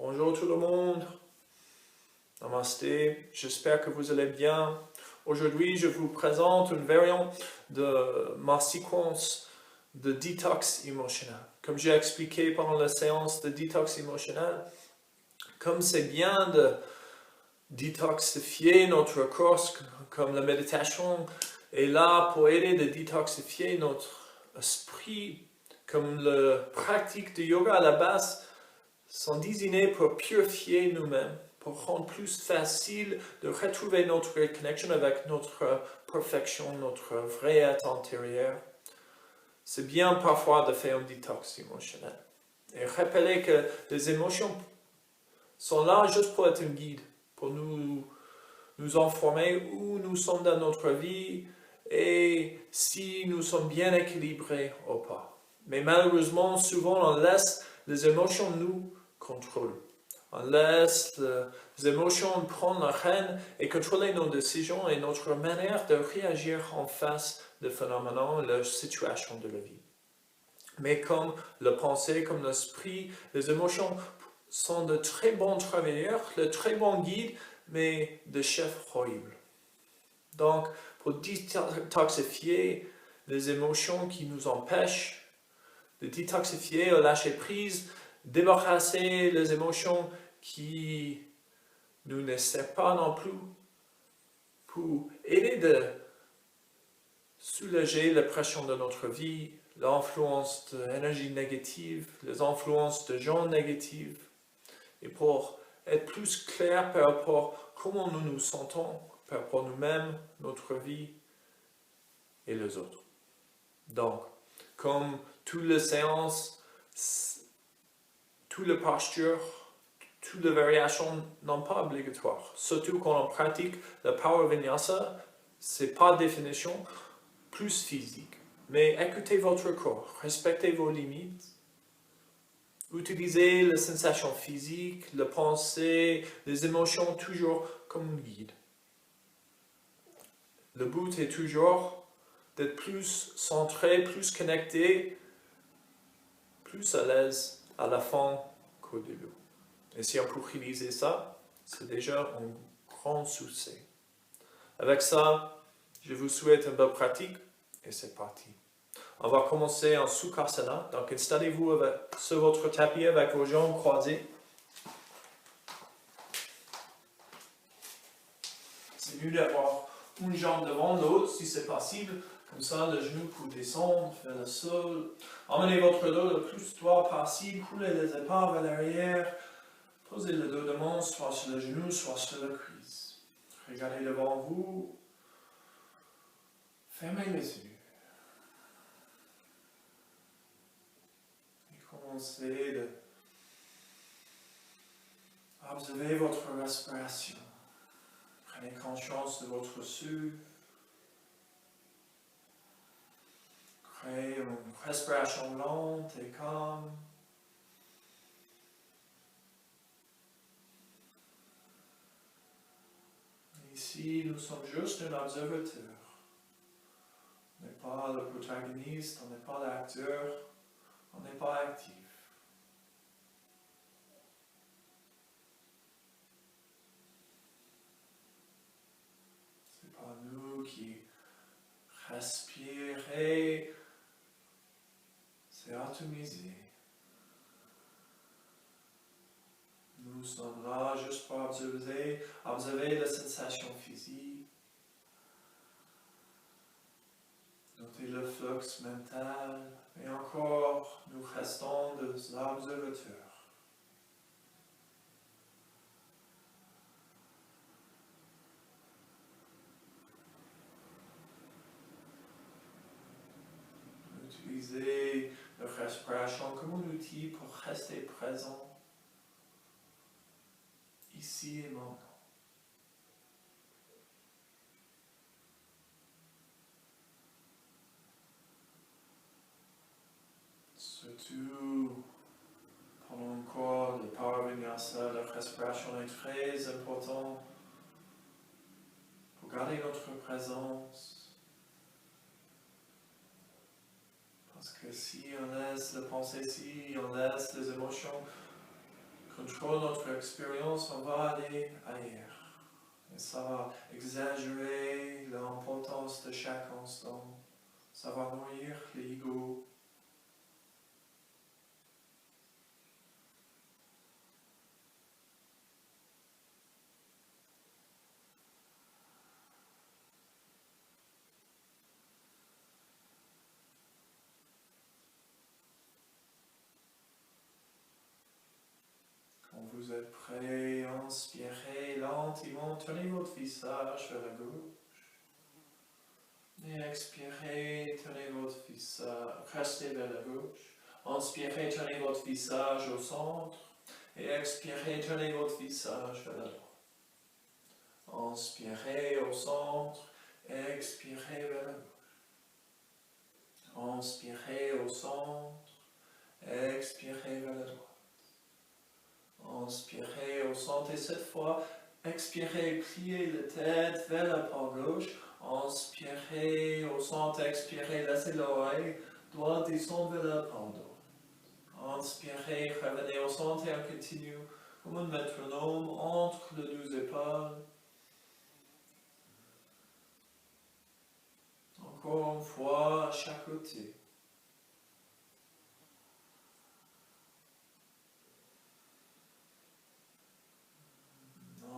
Bonjour tout le monde, Namasté, j'espère que vous allez bien. Aujourd'hui, je vous présente une variante de ma séquence de détox émotionnel. Comme j'ai expliqué pendant la séance de détox émotionnel, comme c'est bien de détoxifier notre corps, comme la méditation est là pour aider à détoxifier notre esprit, comme la pratique de yoga à la base, sont designés pour purifier nous-mêmes, pour rendre plus facile de retrouver notre connexion avec notre perfection, notre vrai être intérieur. C'est bien parfois de faire un détox émotionnel. Et rappeler que les émotions sont là juste pour être un guide, pour nous informer où nous sommes dans notre vie et si nous sommes bien équilibrés ou pas. Mais malheureusement, souvent on laisse les émotions nous contrôler. On laisse les émotions prendre la rêne et contrôler nos décisions et notre manière de réagir en face des phénomènes et des situations de la vie. Mais comme la pensée, comme l'esprit, les émotions sont de très bons travailleurs, de très bons guides, mais de chefs horribles. Donc, pour détoxifier les émotions qui nous empêchent de détoxifier, lâcher prise, débarrasser les émotions qui nous ne servent pas non plus, pour aider de soulager la pression de notre vie, l'influence de l'énergie négative, les influences de gens négatifs, et pour être plus clair par rapport à comment nous nous sentons, par rapport à nous-mêmes, notre vie et les autres. Donc, comme toutes les séances, toutes les postures, toutes les variations n'ont pas obligatoire. Surtout quand on pratique le Power Vinyasa, c'est par définition plus physique. Mais écoutez votre corps, respectez vos limites, utilisez les sensations physiques, les pensées, les émotions toujours comme un guide. Le but est toujours d'être plus centré, plus connecté, plus à l'aise à la fin qu'au début. Et si on peut réaliser ça, c'est déjà un grand succès. Avec ça, je vous souhaite une bonne pratique et c'est parti. On va commencer en Sukhasana. Donc installez-vous sur votre tapis avec vos jambes croisées. C'est mieux d'avoir une jambe devant l'autre si c'est possible. Comme ça, le genou peut descendre vers le sol. Emmenez votre dos le plus droit possible. Coulez les épaules vers l'arrière. Posez le dos de main soit sur le genou, soit sur la cuisse. Regardez devant vous. Fermez les yeux. Et commencez à observer votre respiration. Prenez conscience de votre souffle. Créez une respiration lente et calme. Ici, nous sommes juste un observateur. On n'est pas le protagoniste, on n'est pas l'acteur, on n'est pas actif. C'est pas nous qui respirons, c'est atomisé. Nous sommes là juste pour observer les sensations physiques. Notez le flux mental. Et encore, nous restons des observateurs. Utilisez la respiration comme un outil pour rester présent. Ici et maintenant. Surtout pendant encore le Power Vinyasa, la respiration est très importante pour garder notre présence. Parce que si on laisse la pensée, si on laisse les émotions contrôle notre expérience, on va aller ailleurs. Et ça va exagérer l'importance de chaque instant. Ça va nourrir l'ego. Quand vous êtes prêt, inspirez lentement, tournez votre visage vers la gauche. Et expirez, tournez votre visage, restez vers la gauche. Inspirez, tournez votre visage au centre. Et expirez, tournez votre visage vers la droite. Inspirez au centre, expirez vers la gauche. Inspirez au centre, expirez vers la droite. Inspirez au centre et cette fois, expirez, pliez la tête vers la part gauche. Inspirez au centre, expirez, laissez l'oreille droite descendre vers la part droite. Inspirez, revenez au centre et on continue comme un métronome entre les deux épaules. Encore une fois, à chaque côté.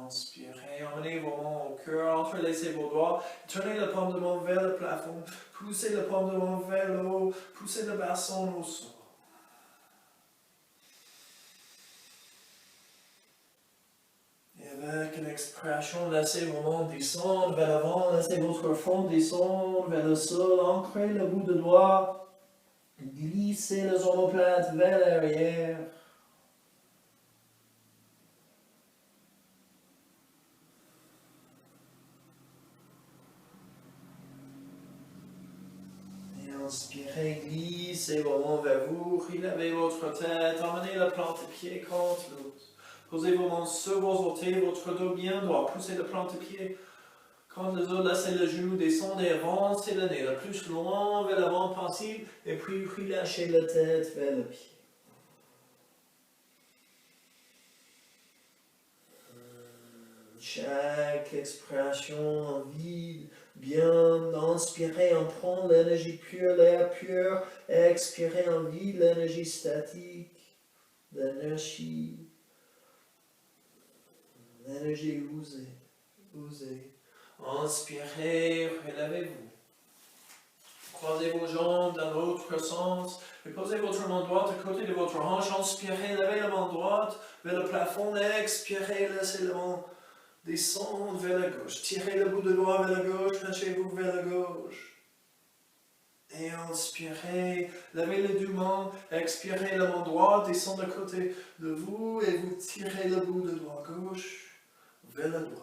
Inspirez, emmenez vos mains au cœur, entrelacez vos doigts, tournez le paume de main vers le plafond, poussez le paume de main vers le haut, poussez le bassin au sol. Et avec une expiration, laissez vos mains descendre vers l'avant, laissez votre front descendre vers le sol, ancrez le bout de doigt, glissez les omoplates vers l'arrière. Inspirez, glissez vos mains vers vous, relevez votre tête, emmenez la plante de pied contre l'autre. Posez vos mains sur vos orteils, votre dos bien droit, poussez la plante de pied contre les autres, laissez le genou descendre et avancez le nez le plus loin vers l'avant possible, et puis relâchez la tête vers le pied. Chaque expiration en vide, bien inspirez, on prend l'énergie pure, l'air pur, expirez en vide l'énergie statique, l'énergie usée. Inspirez, relevez-vous. Croisez vos jambes dans l'autre sens et posez votre main droite à côté de votre hanche. Inspirez, levez la main droite vers le plafond, expirez, laissez la main descendre vers la gauche. Tirez le bout de doigt vers la gauche, penchez-vous vers la gauche. Et inspirez, levez les deux mains, expirez la main droite, descend à côté de vous et vous tirez le bout de doigt gauche vers la droite.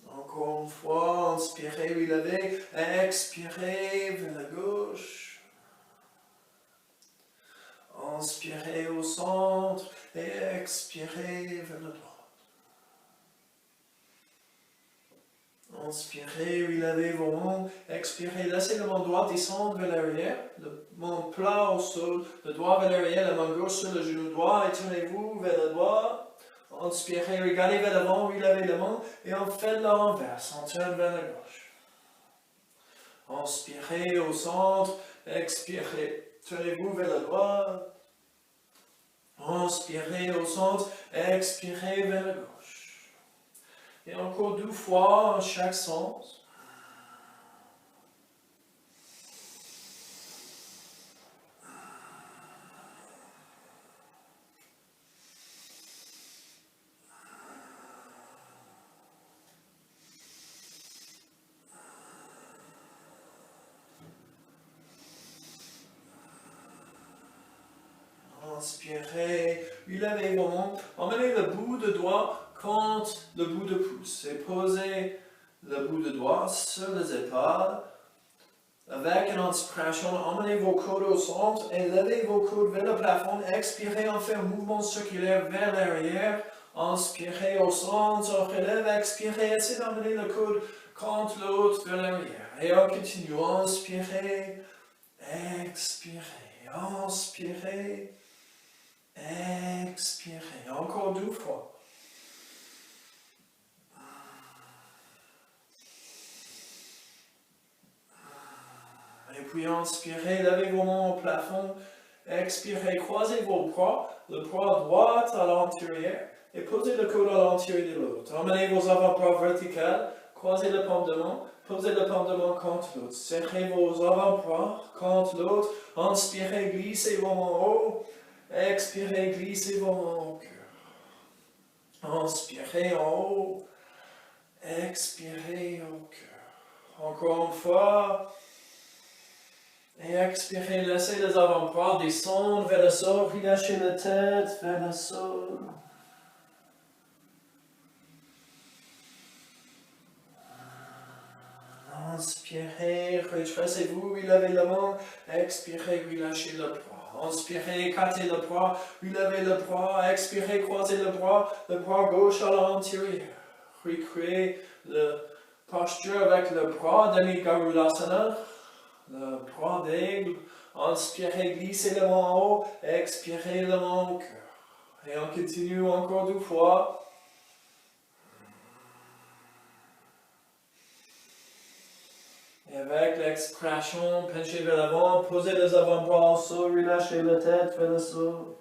Encore une fois, inspirez, relevez, expirez vers la gauche. Inspirez au centre et expirez vers la droite. Inspirez, relevez vos mains, expirez, laissez la main droite descendre vers l'arrière, le main plat au sol, le doigt vers l'arrière, la main gauche sur le genou droit, et tournez-vous vers le doigt. Inspirez, regardez vers l'avant, relevez la main, et on fait l'inverse, on tourne vers la gauche. Inspirez au centre, expirez, tournez-vous vers la droite. Inspirez au centre, expirez vers la gauche. Et encore 2 fois en chaque sens. Inspirez, relevez vos mains, emmenez le bout de doigt contre le bout de pouce et posez le bout de doigt sur les épaules. Avec une inspiration, emmenez vos coudes au centre et levez vos coudes vers le plafond. Expirez, en fait un mouvement circulaire vers l'arrière. Inspirez au centre, relève, expirez, essayez d'emmener le coude contre l'autre vers l'arrière. Et on continue, inspirez, expirez, inspirez. Expirez. Encore 2 fois. Et puis inspirez, levez vos mains au plafond. Expirez, croisez vos bras, le bras droit à l'intérieur et posez le coude à l'intérieur de l'autre. Emmenez vos avant-bras verticaux, croisez le paume de main, posez le paume de main contre l'autre. Serrez vos avant-bras contre l'autre. Inspirez, glissez vos mains en haut. Expirez, glissez vos mains au cœur. Inspirez en haut. Expirez au cœur. Encore une fois. Et expirez, laissez les avant-bras descendre vers le sol, relâchez la tête vers le sol. Inspirez, redressez-vous, relevez la main. Expirez, relâchez le bras. Inspirez, écartez le bras, relevez le bras. Expirez, croisez le bras gauche à l'intérieur. Recréez la posture avec le bras d'Ani Garulasana. Le bras d'aigle, inspirez, glissez le main en haut, expirez le main au cœur. Et on continue encore 2 fois. Et avec l'expiration, penchez vers l'avant, posez les avant-bras au sol, relâchez la tête vers le sol.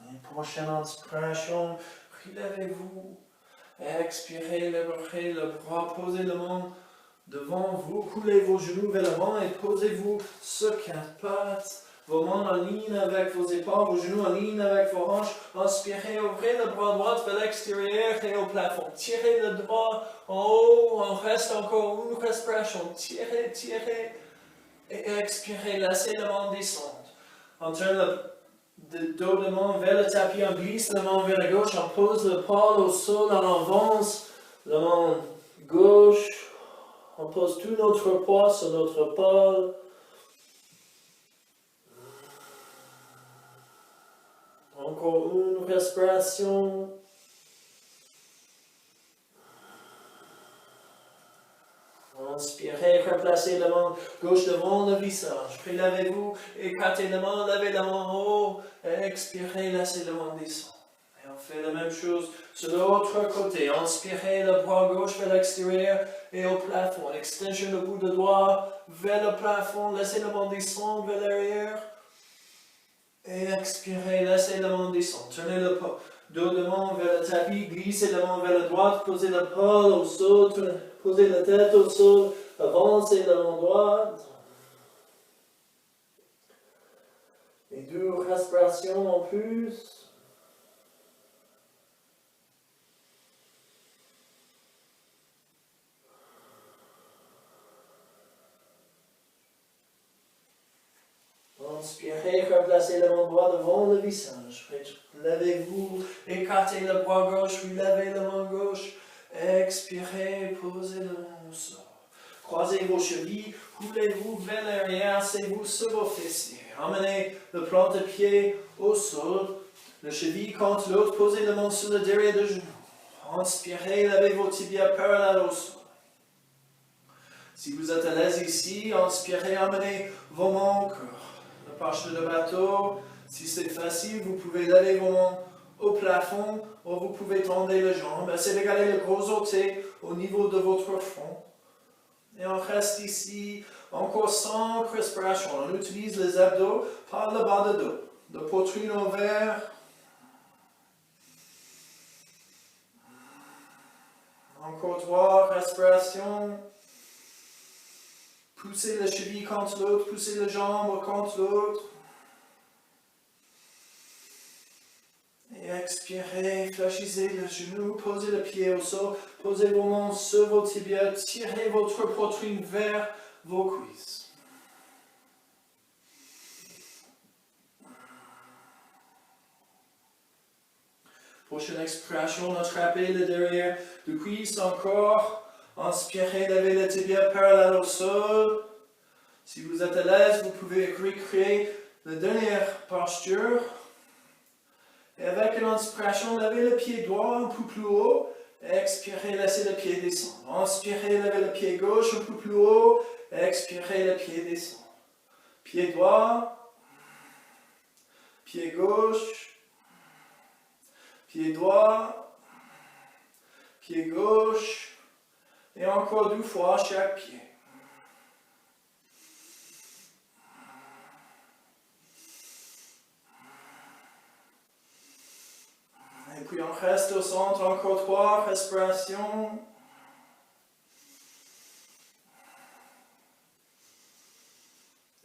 Et prochaine inspiration, relevez-vous. Expirez, levez le bras, posez le main devant vous, coulez vos genoux vers l'avant et posez-vous sur 4 pattes. Vos mains en ligne avec vos épaules, vos genoux en ligne avec vos hanches. Inspirez, ouvrez le bras droit vers l'extérieur et au plafond. Tirez le droit en haut, on reste encore une respiration. Tirez, tirez et expirez, laissez la main descendre. On tourne le dos de main vers le tapis, on glisse la main vers la gauche, on pose le l'épaule au sol, on avance la main gauche, on pose tout notre poids sur notre épaule. Encore une respiration. Inspirez, replacez la main gauche devant le visage. Puis levez-vous, écartez la main, levez la main en haut. Expirez, laissez la main descendre. Et on fait la même chose sur l'autre côté. Inspirez le bras gauche vers l'extérieur et au plafond. Extension le bout de doigt vers le plafond. Laissez la main descendre vers l'arrière. Et expirez, laissez la main descendre. Tournez le dos de main vers le tapis, glissez la main vers la droite, posez l'épaule au sol, posez la tête au sol, avancez la main droite. Et 2 respirations en plus. Inspirez, replacez la main droite devant le visage. Levez-vous, écartez le bras gauche, relevez la main gauche. Expirez, posez la main au sol. Croisez vos chevilles, roulez-vous vers l'arrière, asseyez-vous sur vos fessiers. Emmenez le plan de pied au sol, le cheville contre l'autre, posez la main sur le derrière du genou. Inspirez, levez vos tibias parallèles au sol. Si vous êtes à l'aise ici, inspirez, emmenez vos mains au cœur. La posture de bateau, si c'est facile, vous pouvez lever vos mains au plafond ou vous pouvez tendre les jambes. Essayez de garder le gros ôté au niveau de votre front. Et on reste ici, encore 5 respirations. On utilise les abdos par le bas de dos. De poitrine ouverte. Encore 3 respirations. Poussez la cheville contre l'autre, poussez la jambe contre l'autre. Et expirez, fléchissez le genou, posez le pied au sol, posez vos mains sur vos tibias, tirez votre poitrine vers vos cuisses. Prochaine expiration, attrapez le derrière du cuisse encore. Inspirez, levez le tibia parallèle au sol. Si vous êtes à l'aise, vous pouvez recréer la dernière posture. Et avec une inspiration, levez le pied droit un peu plus haut. Expirez, laissez le pied descendre. Inspirez, levez le pied gauche un peu plus haut. Expirez, le pied descend. Pied droit, pied gauche, pied droit, pied gauche, et encore 2 fois chaque pied. Et puis on reste au centre, encore 3 respirations.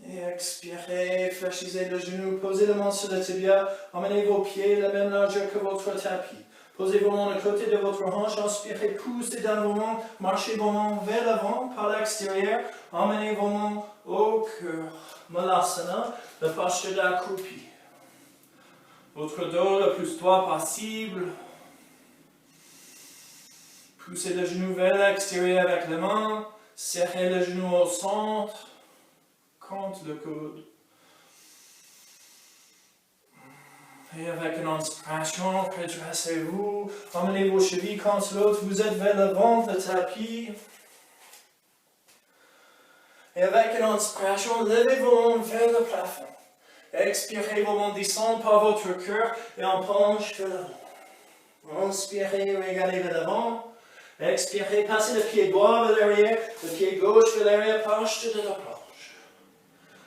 Et expirez, fléchissez le genou, posez le main sur le tibia, emmenez vos pieds la même largeur que votre tapis. Posez vos mains de côté de votre hanche, inspirez, poussez dans vos mains, marchez vos mains vers l'avant, par l'extérieur, emmenez vos mains au cœur. Malasana, la posture d'accroupi. Votre dos le plus droit possible. Poussez le genou vers l'extérieur avec les mains, serrez le genou au centre. Contre le coude. Et avec une inspiration, redressez-vous, emmenez vos chevilles contre l'autre, vous êtes vers l'avant du tapis. Et avec une inspiration, levez vos mains vers le plafond. Expirez, vos mains descendent par votre cœur et en penche vers l'avant. Inspirez, regardez vers l'avant. Expirez, passez le pied droit vers l'arrière, le pied gauche vers l'arrière, posture de la planche.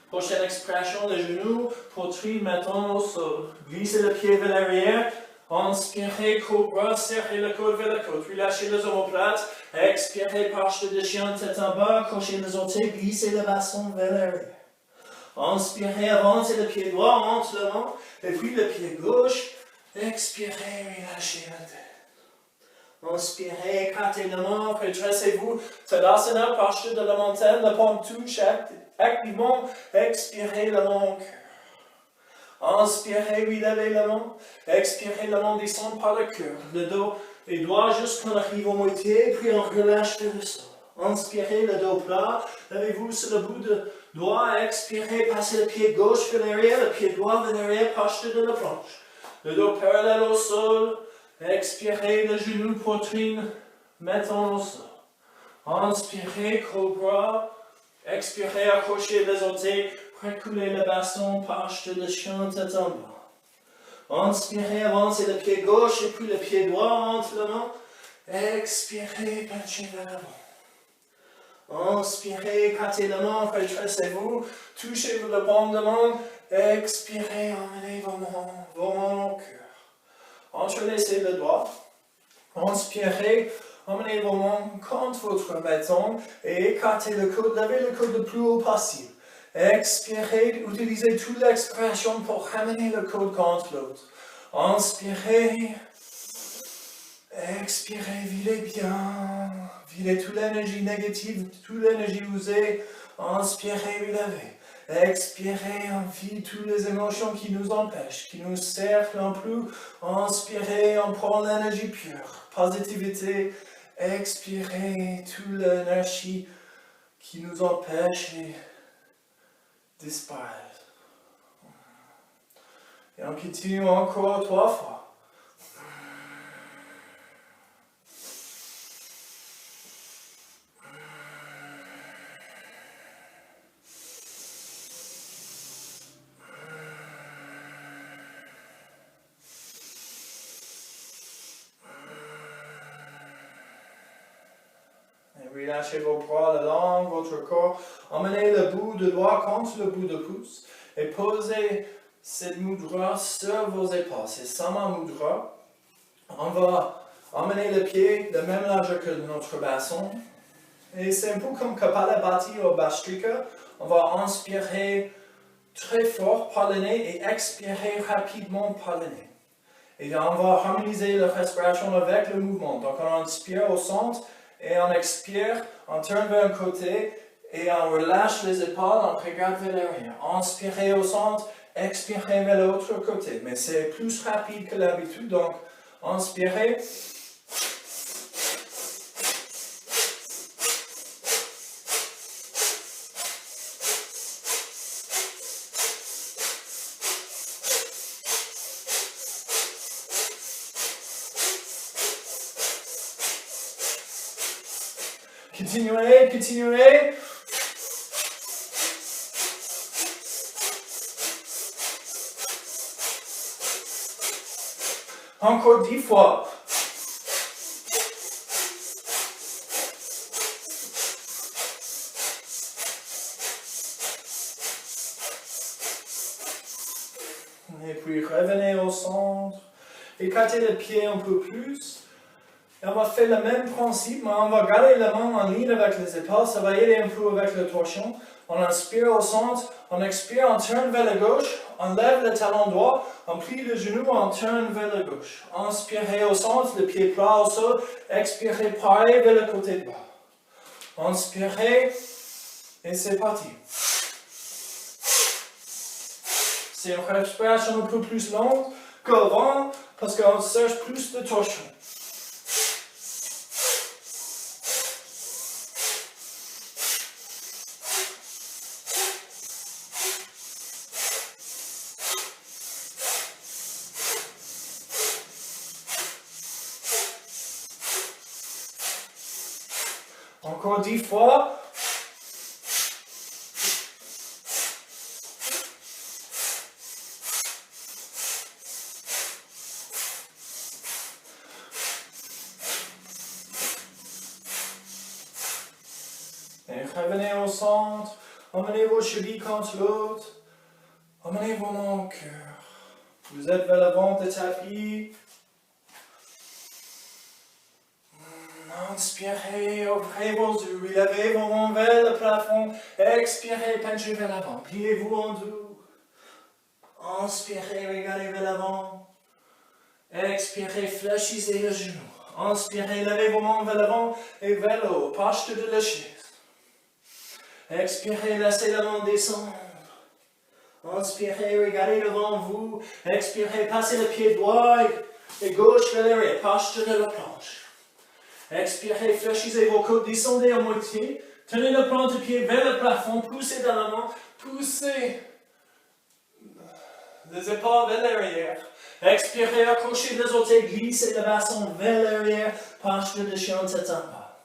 Prochaine expiration, le genou, poitrine maintenant au sol. Glissez le pied vers l'arrière. Inspirez, cobra, serrez le coude vers le coude. Relâchez les omoplates. Expirez, posture de chien, tête en bas. Crochez les orteils, glissez le bassin vers l'arrière. Inspirez, avancez le pied droit entre le vent. Et puis le pied gauche. Expirez, relâchez la tête. Inspirez, écartez les mains, redressez-vous. Tadasana, posture de la montagne, la paume touche activement. Expirez le long cœur. Inspirez, relevez la main. Expirez, la main descend par le cœur. Le dos est droit jusqu'on arrive au moitié, puis on relâche vers le sol. Inspirez, le dos plat. Levez-vous sur le bout de doigt. Expirez, passez le pied gauche vers l'arrière, le pied droit vers l'arrière, posture de la planche. Le dos parallèle au sol. Expirez, le genou, poitrine, mettons au sol. Inspirez, cobra. Expirez, accrochez les orteils, reculez le bassin, posture de chien, tête en bas. Inspirez, avancez le pied gauche et puis le pied droit entre les mains. Expirez, penchez vers l'avant. Inspirez, écartez la main, redressez-vous, touchez-vous le paume de main. Expirez, emmenez vos mains au cœur. Entrelacez le doigt. Inspirez, emmenez vos mains contre votre bâton et écartez le coude, levez le coude le plus haut possible. Expirez, utilisez toute l'expiration pour ramener le coude contre l'autre. Inspirez, expirez, videz bien, videz toute l'énergie négative, toute l'énergie usée. Inspirez, relevez. Expirez, on vide toutes les émotions qui nous empêchent, qui nous cerclent en plus. Inspirez, on prend l'énergie pure, positivité. Expirez, toute l'énergie qui nous empêche et disparaît. Et on continue encore 3 fois. Relâchez vos bras le long de votre corps. Emmenez le bout de doigt contre le bout de pouce. Et posez cette mudra sur vos épaules. C'est Sama Mudra. On va emmener le pied de même largeur que notre bassin. Et c'est un peu comme Kapalabhati ou Bhastrika. On va inspirer très fort par le nez et expirer rapidement par le nez. Et on va harmoniser la respiration avec le mouvement. Donc on inspire au centre. Et on expire, on tourne vers un côté et on relâche les épaules, on regarde vers l'arrière. Inspirez au centre, expirez vers l'autre côté. Mais c'est plus rapide que l'habitude, donc inspirez. Continuez, continuez. Encore 10 fois. Et puis revenez au centre. Écartez les pieds un peu plus. Et on va faire le même principe, mais on va garder la main en ligne avec les épaules. Ça va aider un peu avec le torsion. On inspire au centre, on expire, on tourne vers la gauche, on lève le talon droit, on plie le genou, on tourne vers la gauche. Inspirez au centre, le pied plat au sol, expirez pareil vers le côté droit. Inspirez, et c'est parti. C'est une respiration un peu plus longue qu'avant, parce qu'on cherche plus de torsion. Encore 10 fois. Et revenez au centre. Emmenez vos chevilles contre l'autre. Emmenez vos mains au cœur. Vous êtes vers l'avant de tapis. Inspirez, ouvrez vos yeux, levez vos mains vers le plafond, expirez, penchez vers l'avant, pliez-vous en deux. Inspirez, regardez vers l'avant. Expirez, fléchissez le genou. Inspirez, levez vos mains vers l'avant et vers le haut, posture de la chaise. Expirez, laissez la main descendre. Inspirez, regardez devant vous. Expirez, passez le pied droit et gauche vers l'arrière, posture de la planche. Expirez, fléchissez vos côtes, descendez à moitié. Tenez le plan de pied vers le plafond, poussez dans la main, poussez les épaules vers l'arrière. Expirez, accrochez les orteils, glissez le bassin vers l'arrière, posture de chien tête en bas.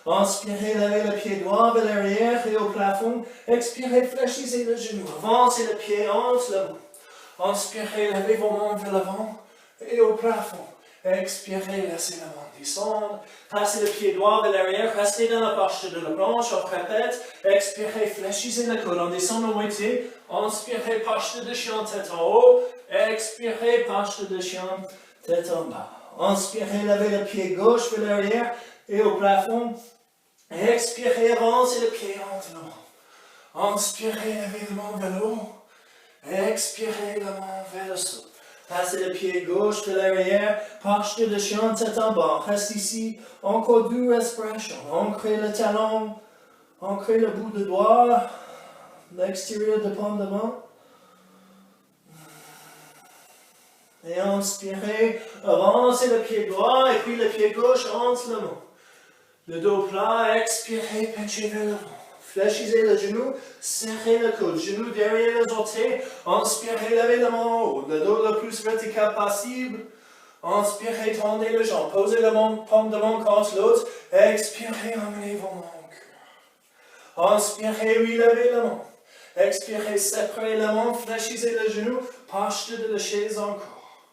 Inspirez, levez le pied droit vers l'arrière et au plafond. Expirez, fléchissez le genou, avancez le pied entre le main. Inspirez, levez vos mains vers l'avant et au plafond. Expirez, laissez la main descendre. Passez le pied droit vers l'arrière. Restez dans la posture de la planche. On répète. Expirez, fléchissez le coude. On descend à moitié. Inspirez, posture de chien, tête en haut. Expirez, posture de chien, tête en bas. Inspirez, levez le pied gauche vers l'arrière et au plafond. Expirez, avancez le pied entre les mains. Inspirez, levez la main vers le haut. Expirez, la main vers le sol. Passez le pied gauche de l'arrière, posture de chien, tête en bas. Reste ici, encore 2 respirations. Ancrez le talon, ancrez le bout de doigt, l'extérieur de paume de main. Et inspirez, avancez le pied droit et puis le pied gauche entre les mains. Le dos plat, expirez, penchez vers l'avant. Fléchissez le genou, serrez le coude, genou derrière les orteils, inspirez, levez la main en haut, le dos le plus vertical possible, inspirez, tendez les jambes, posez la paume de main contre l'autre, expirez, emmenez vos mains au cœur. Inspirez, oui, levez la main, expirez, séparez la main, fléchissez le genou, posture de la chaise encore.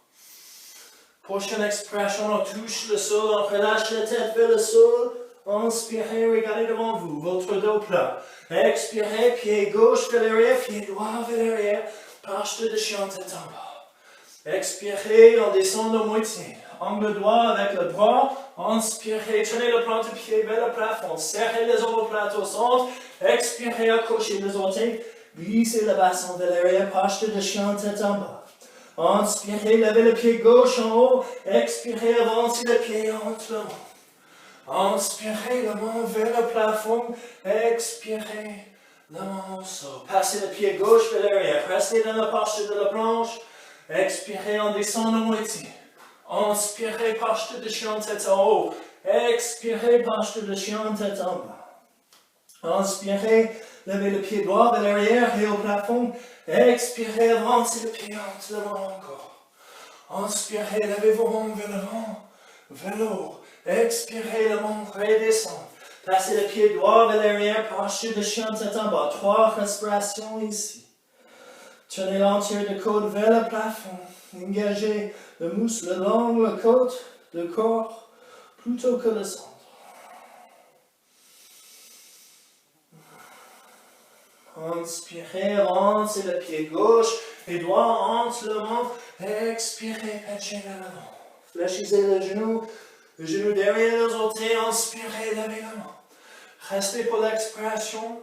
Prochaine expiration, on touche le sol, on relâche la tête vers le sol. Inspirez, regardez devant vous, votre dos plat. Expirez, pied gauche vers l'arrière, pied droit vers l'arrière, posture de chien tête en bas. Expirez, on descend de moitié. Angle droit avec le bras. Inspirez, tenez le plan de pied vers le plafond. Serrez les omoplates au centre. Expirez, accrochez les orteils. Glissez le bassin vers l'arrière, posture de chien tête en bas. Inspirez, levez le pied gauche en haut. Expirez, avancez le pied entre les mains. Inspirez la main vers le plafond, expirez la main au sol. Passez le pied gauche vers l'arrière, restez dans la posture de la planche, expirez en descendant à moitié. Inspirez, posture de chien tête en haut, expirez, posture de chien tête en bas. Inspirez, levez le pied droit vers l'arrière et au plafond, expirez, avancez le pied entre les mains encore. Inspirez, levez vos mains vers l'avant, vers le haut. Expirez, la main redescend. Passez le pied droit vers l'arrière, posture de chien tête en bas. 3 respirations ici. Tenez l'entier de coude vers le plafond. Engagez le muscle long, le côte, le corps, plutôt que le centre. Inspirez, avancez le pied gauche et droit entre le ventre. Expirez, penchez vers l'avant. Fléchissez le genou derrière les orteils. Inspirez, levez la main. Restez pour l'expiration.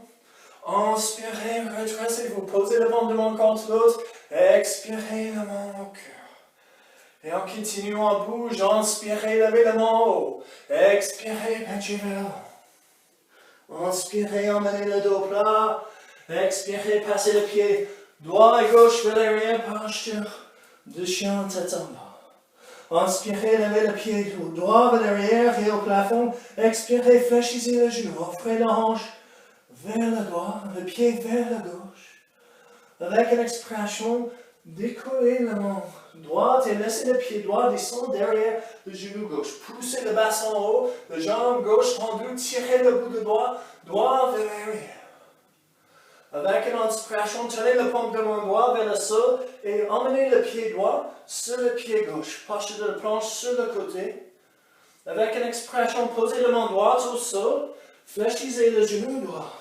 Inspirez, redressez-vous. Posez le ventre de l'un contre l'autre. Expirez, la main au cœur. Et en continuant, on bouge. Inspirez, levez la main en haut. Expirez, penchez vers l'avant. Inspirez, emmenez le dos plat. Expirez, passez le pied droit et gauche vers l'arrière, posture de chien tête en bas. Inspirez, levez le pied droit vers l'arrière et au plafond. Expirez, fléchissez le genou, offrez la hanche vers le droit, le pied vers la gauche. Avec une expiration, décollez la main droite et laissez le pied droit descendre derrière le genou gauche. Poussez le bassin en haut, la jambe gauche tendue, tirez le bout de droit vers l'arrière. Avec une inspiration, tenez le paume de mon doigt vers le sol et emmenez le pied droit sur le pied gauche. Posture de planche sur le côté. Avec une expiration, posez le main droite au sol, fléchissez le genou droit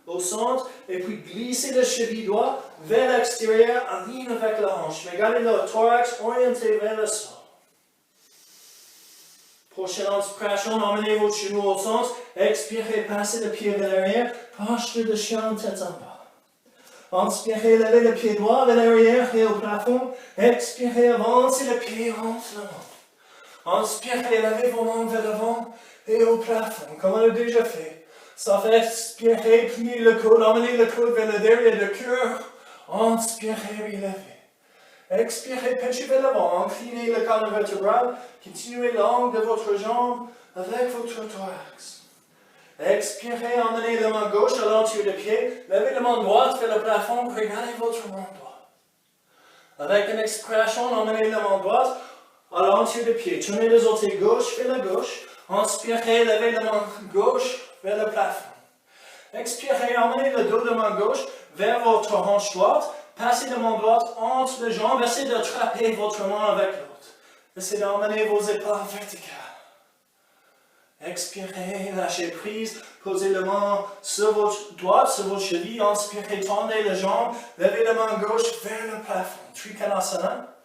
au centre et puis glissez le cheville droit vers l'extérieur en ligne avec la hanche. Mais gardez le thorax orienté vers le sol. Prochaine inspiration, emmenez votre genou au centre, expirez, passez le pied vers l'arrière, posture de chien tête en bas. Inspirez, levez le pied droit vers l'arrière et au plafond, expirez, avancez le pied entre le ventre. Inspirez, levez vos mains vers l'avant et au plafond, comme on l'a déjà fait. Ça fait expirer, pliez le coude, emmenez le coude vers le derrière du cœur, inspirez, relevez. Expirez, penchez vers l'avant, inclinez le colonne vertébrale, continuez l'angle de votre jambe avec votre thorax. Expirez, emmenez la main gauche à l'entier du pied, levez la main droite vers le plafond, regardez votre main droite. Avec une expiration, emmenez la main droite à l'entier du pied, tournez les orteils gauche vers la gauche, inspirez, levez la main gauche vers le plafond. Expirez, emmenez le dos de main gauche vers votre hanche droite. Passez la main droite entre les jambes, essayez d'attraper votre main avec l'autre. Essayez d'emmener vos épaules verticales. Expirez, lâchez prise, posez la main sur votre droite, sur votre cheville, inspirez, tendez les jambes, levez la main gauche vers le plafond. Trikonasana.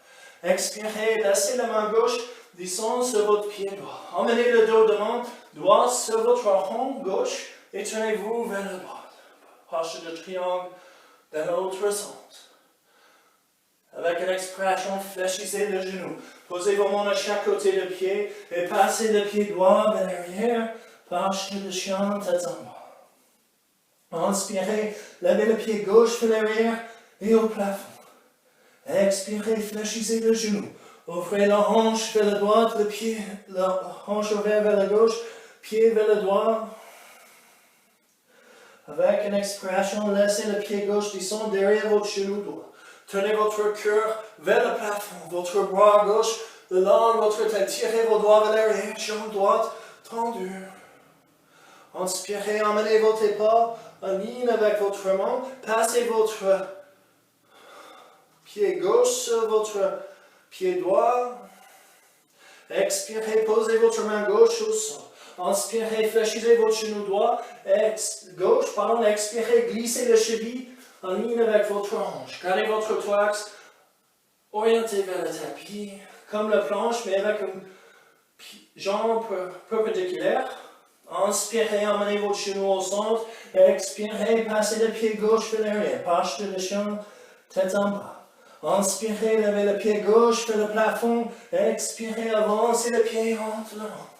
Expirez, laissez la main gauche descendre sur votre pied droit. Emmenez le dos de main droit sur votre hanche gauche et tournez-vous vers la droite. Posture de triangle dans l'autre sens. Avec une expiration, fléchissez le genou. Posez vos mains à chaque côté du pied et passez le pied droit vers l'arrière, posture de chien tête en bas. Inspirez, levez le pied gauche vers l'arrière et au plafond. Expirez, fléchissez le genou. Offrez la hanche vers la droite, la hanche ouverte vers la gauche, pied vers le droit. Avec une expiration, laissez le pied gauche descendre derrière votre genou droit. Tenez votre cœur vers le plafond, votre bras gauche le long de votre tête. Tirez vos doigts vers l'arrière, jambe droite tendue. Inspirez, emmenez votre épaule en ligne avec votre main. Passez votre pied gauche sur votre pied droit. Expirez, posez votre main gauche au sol. Inspirez, fléchissez votre genou droit, gauche, expirez, glissez le cheville en ligne avec votre hanche. Gardez votre thorax orienté vers le tapis, comme la planche, mais avec une jambe perpendiculaire. Inspirez, emmenez votre genou au centre. Expirez, passez le pied gauche vers l'arrière, posture de chien, tête en bas. Inspirez, levez le pied gauche vers le plafond. Expirez, avancez le pied entre le ventre.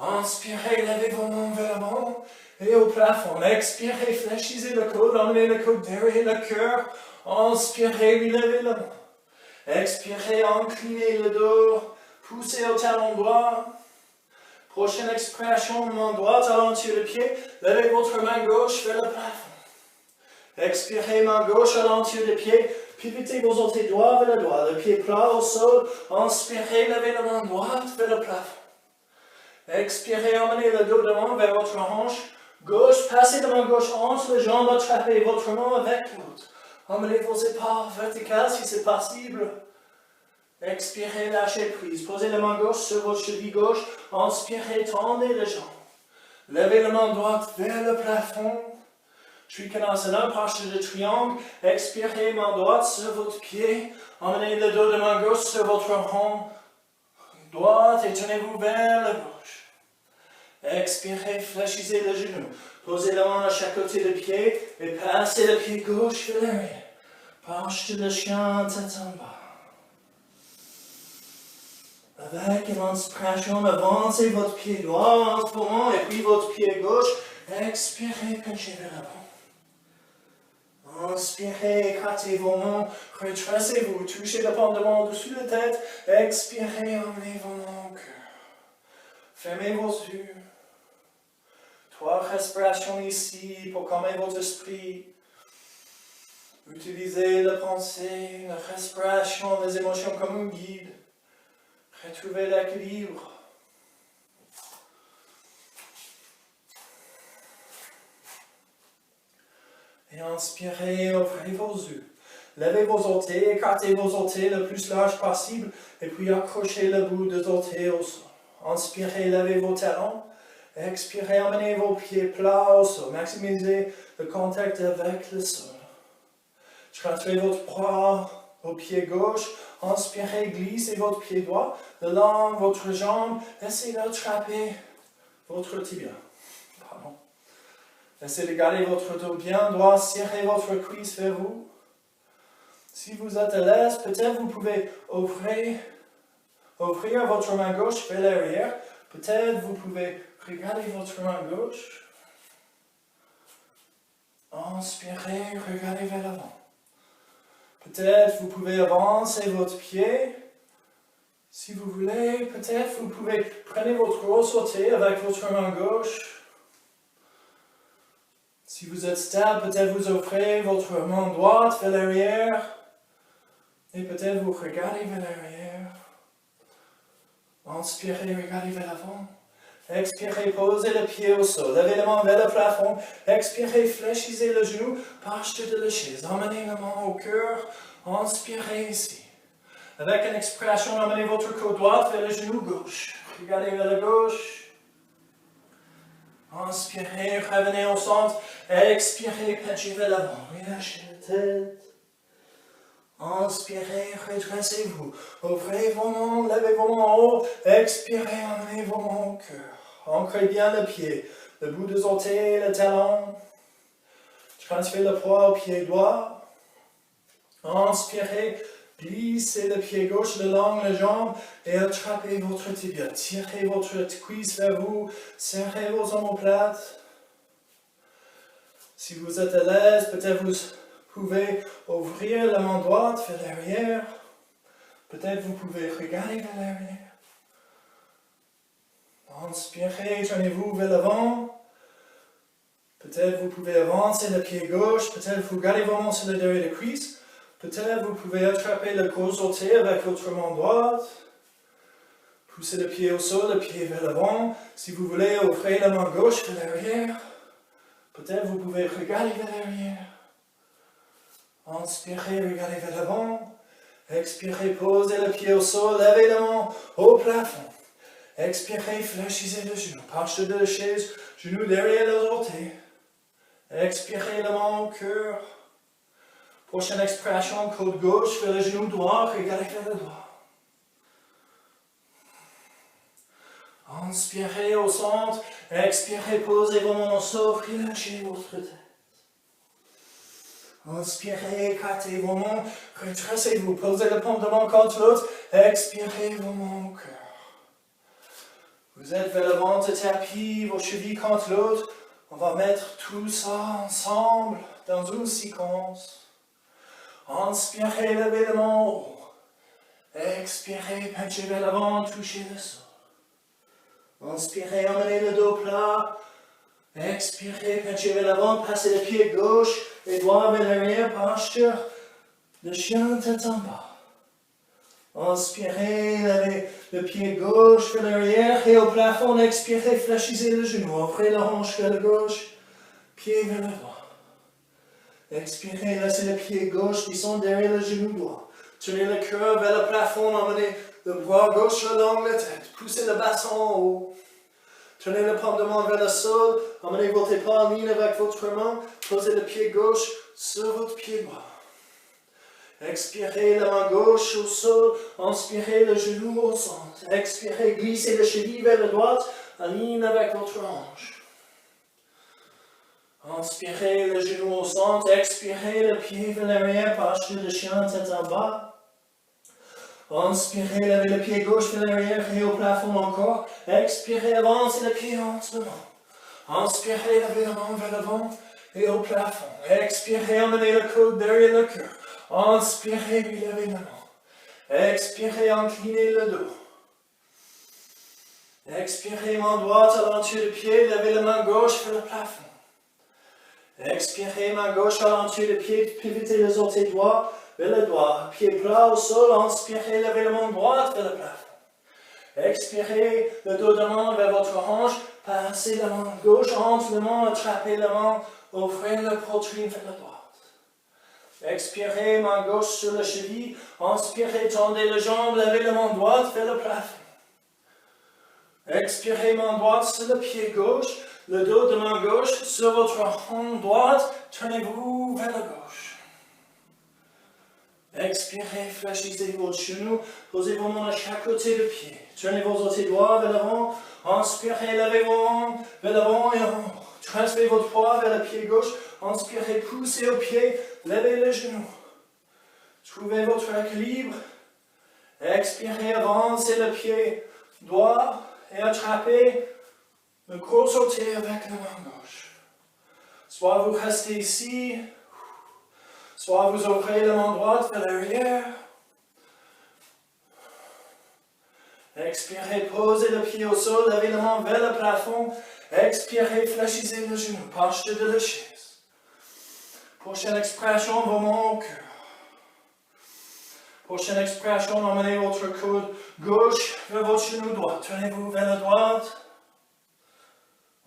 Inspirez, levez vos mains vers l'avant et au plafond. Expirez, fléchissez le coude, emmenez le coude derrière le cœur. Inspirez, relevez la main. Expirez, inclinez le dos, poussez au talon droit. Prochaine expiration, main droite à l'entier du pied, levez votre main gauche vers le plafond. Expirez, main gauche à l'entier du pied, pivotez vos orteils droits vers le droit, le pied plat au sol. Inspirez, levez la main droite vers le plafond. Expirez, emmenez le dos de main vers votre hanche gauche, passez la main gauche entre les jambes, attrapez votre main avec l'autre. Emmenez vos épaules verticales si c'est possible. Expirez, lâchez prise. Posez la main gauche sur votre cheville gauche. Inspirez, tendez les jambes. Levez la main droite vers le plafond. Trikonasana, posture de triangle. Expirez, main droite sur votre pied. Emmenez le dos de main gauche sur votre rond droite et tournez-vous vers la gauche. Expirez, fléchissez le genou. Posez la main à chaque côté du pied et passez le pied gauche vers l'arrière. Posture de chien, tête en bas. Avec l'inspiration, avancez votre pied droit en ce moment et puis votre pied gauche. Expirez, penchez vers l'avant. Inspirez, écartez vos mains, retracez-vous, touchez le pendant au-dessus de la tête. Expirez, emmenez vos mains au cœur. Fermez vos yeux. 3 respirations ici pour calmer votre esprit. Utilisez la pensée, la respiration, les émotions comme un guide. Retrouvez l'équilibre. Et inspirez, ouvrez vos yeux. Levez vos orteils, écartez vos orteils le plus large possible et puis accrochez le bout des orteils au sol. Inspirez, levez vos talons. Expirez, emmenez vos pieds plats au sol. Maximisez le contact avec le sol. Transférez votre poids au pied gauche. Inspirez, glissez votre pied droit le long de votre jambe. Essayez d'attraper votre tibia. Pardon. Essayez de garder votre dos bien droit. Serrez votre cuisse vers vous. Si vous êtes à l'aise, peut-être vous pouvez ouvrir votre main gauche vers l'arrière. Peut-être vous pouvez regarder votre main gauche. Inspirez, regardez vers l'avant. Peut-être vous pouvez avancer votre pied. Si vous voulez, peut-être vous pouvez prendre votre gros sauté avec votre main gauche. Si vous êtes stable, peut-être vous ouvrez votre main droite vers l'arrière. Et peut-être vous regardez vers l'arrière. Inspirez, regardez vers l'avant. Expirez, posez le pied au sol. Levez la main vers le plafond. Expirez, fléchissez le genou. Posture de la chaise. Emmenez la main au cœur. Inspirez ici. Avec une expiration, emmenez votre côte droite vers le genou gauche. Regardez vers la gauche. Inspirez, revenez au centre. Expirez, penchez vers l'avant. Relâchez la tête. Inspirez, redressez-vous. Ouvrez vos mains, levez vos mains en haut. Expirez, emmenez vos mains au cœur. Ancrez bien le pied, le bout des orteils, le talon. Transférez le poids au pied droit. Inspirez, glissez le pied gauche le long de la jambe et attrapez votre tibia. Tirez votre cuisse vers vous, serrez vos omoplates. Si vous êtes à l'aise, peut-être vous pouvez ouvrir la main droite vers l'arrière. Peut-être vous pouvez regarder vers l'arrière. Inspirez, tournez-vous vers l'avant. Peut-être vous pouvez avancer le pied gauche. Peut-être vous gardez vos mains sur le derrière des cuisses. Peut-être vous pouvez attraper le gros orteil avec votre main droite. Poussez le pied au sol, le pied vers l'avant. Si vous voulez, ouvrez la main gauche vers l'arrière. Peut-être vous pouvez regarder vers l'arrière. Inspirez, regardez vers l'avant. Expirez, posez le pied au sol, levez la main au plafond. Expirez, fléchissez le genou. Posture de la chaise, genou derrière les orteils. Expirez, la main au cœur. Prochaine expiration, côte gauche vers le genou droit, regardez vers le droit. Inspirez au centre, expirez, posez vos mains au sol, relâchez votre tête. Inspirez, écartez vos mains, retracez-vous, posez le paume de main contre l'autre, expirez vos mains au cœur. Vous êtes vers le ventre tapis, vos chevilles contre l'autre. On va mettre tout ça ensemble dans une séquence. Inspirez, levez le main en haut. Expirez, penchez vers l'avant, touchez le sol. Inspirez, emmenez le dos plat. Expirez, penchez vers l'avant, passez le pied gauche et droit vers l'arrière, posture de chien tête en bas. Inspirez, levez le pied gauche vers l'arrière et au plafond, expirez, fléchissez le genou, ouvrez la hanche vers la gauche, pied vers le droit. Expirez, laissez le pied gauche descendre derrière le genou droit. Tournez le cœur vers le plafond, emmenez le bras gauche le long de la tête. Poussez le bassin en haut. Tournez le paume de main vers le sol. Emmenez votre épaule en ligne avec votre main. Posez le pied gauche sur votre pied droit. Expirez la main gauche au sol. Inspirez le genou au centre. Expirez, glissez le cheville vers la droite. En ligne avec votre hanche. Inspirez le genou au centre, expirez le pied vers l'arrière, posture de chien, tête en bas. Inspirez, levez le pied gauche vers l'arrière et au plafond encore. Expirez, avancez le pied en devant. Inspirez, levez la main vers l'avant et au plafond. Expirez, emmenez le coude derrière le cœur. Inspirez, puis levez la main. Expirez, inclinez le dos. Expirez, main droite à l'entour du pied, levez la main gauche vers le plafond. Expirez, main gauche à l'entour du pied, pivotez les orteils droits vers le doigt. Pied plat au sol, inspirez, levez la main droite vers le plafond. Expirez, le dos de main vers votre hanche, passez la main gauche entre les mains, attrapez la main, ouvrez la poitrine vers la droite. Expirez, main gauche sur la cheville, inspirez, tendez les jambes, levez la main droite vers le plafond. Expirez, main droite sur le pied gauche, le dos de main gauche sur votre hanche droite, tournez-vous vers la gauche. Expirez, fléchissez votre genou, posez vos mains à chaque côté du pied. Tournez vos orteils droits vers l'avant, inspirez, levez vos mains vers l'avant et en haut. Transférez votre poids vers le pied gauche, inspirez, poussez au pied, levez le genou. Trouvez votre équilibre. Expirez, avancez le pied droit et attrapez le gros sauté avec la main gauche. Soit vous restez ici, soit vous ouvrez la main droite vers l'arrière. Expirez, posez le pied au sol, levez la main vers le plafond. Expirez, fléchissez le genou, posture de la chaise. Prochaine expression, vos mains au cœur. Prochaine expression, emmenez votre coude gauche vers votre genou droit. Tournez-vous vers la droite.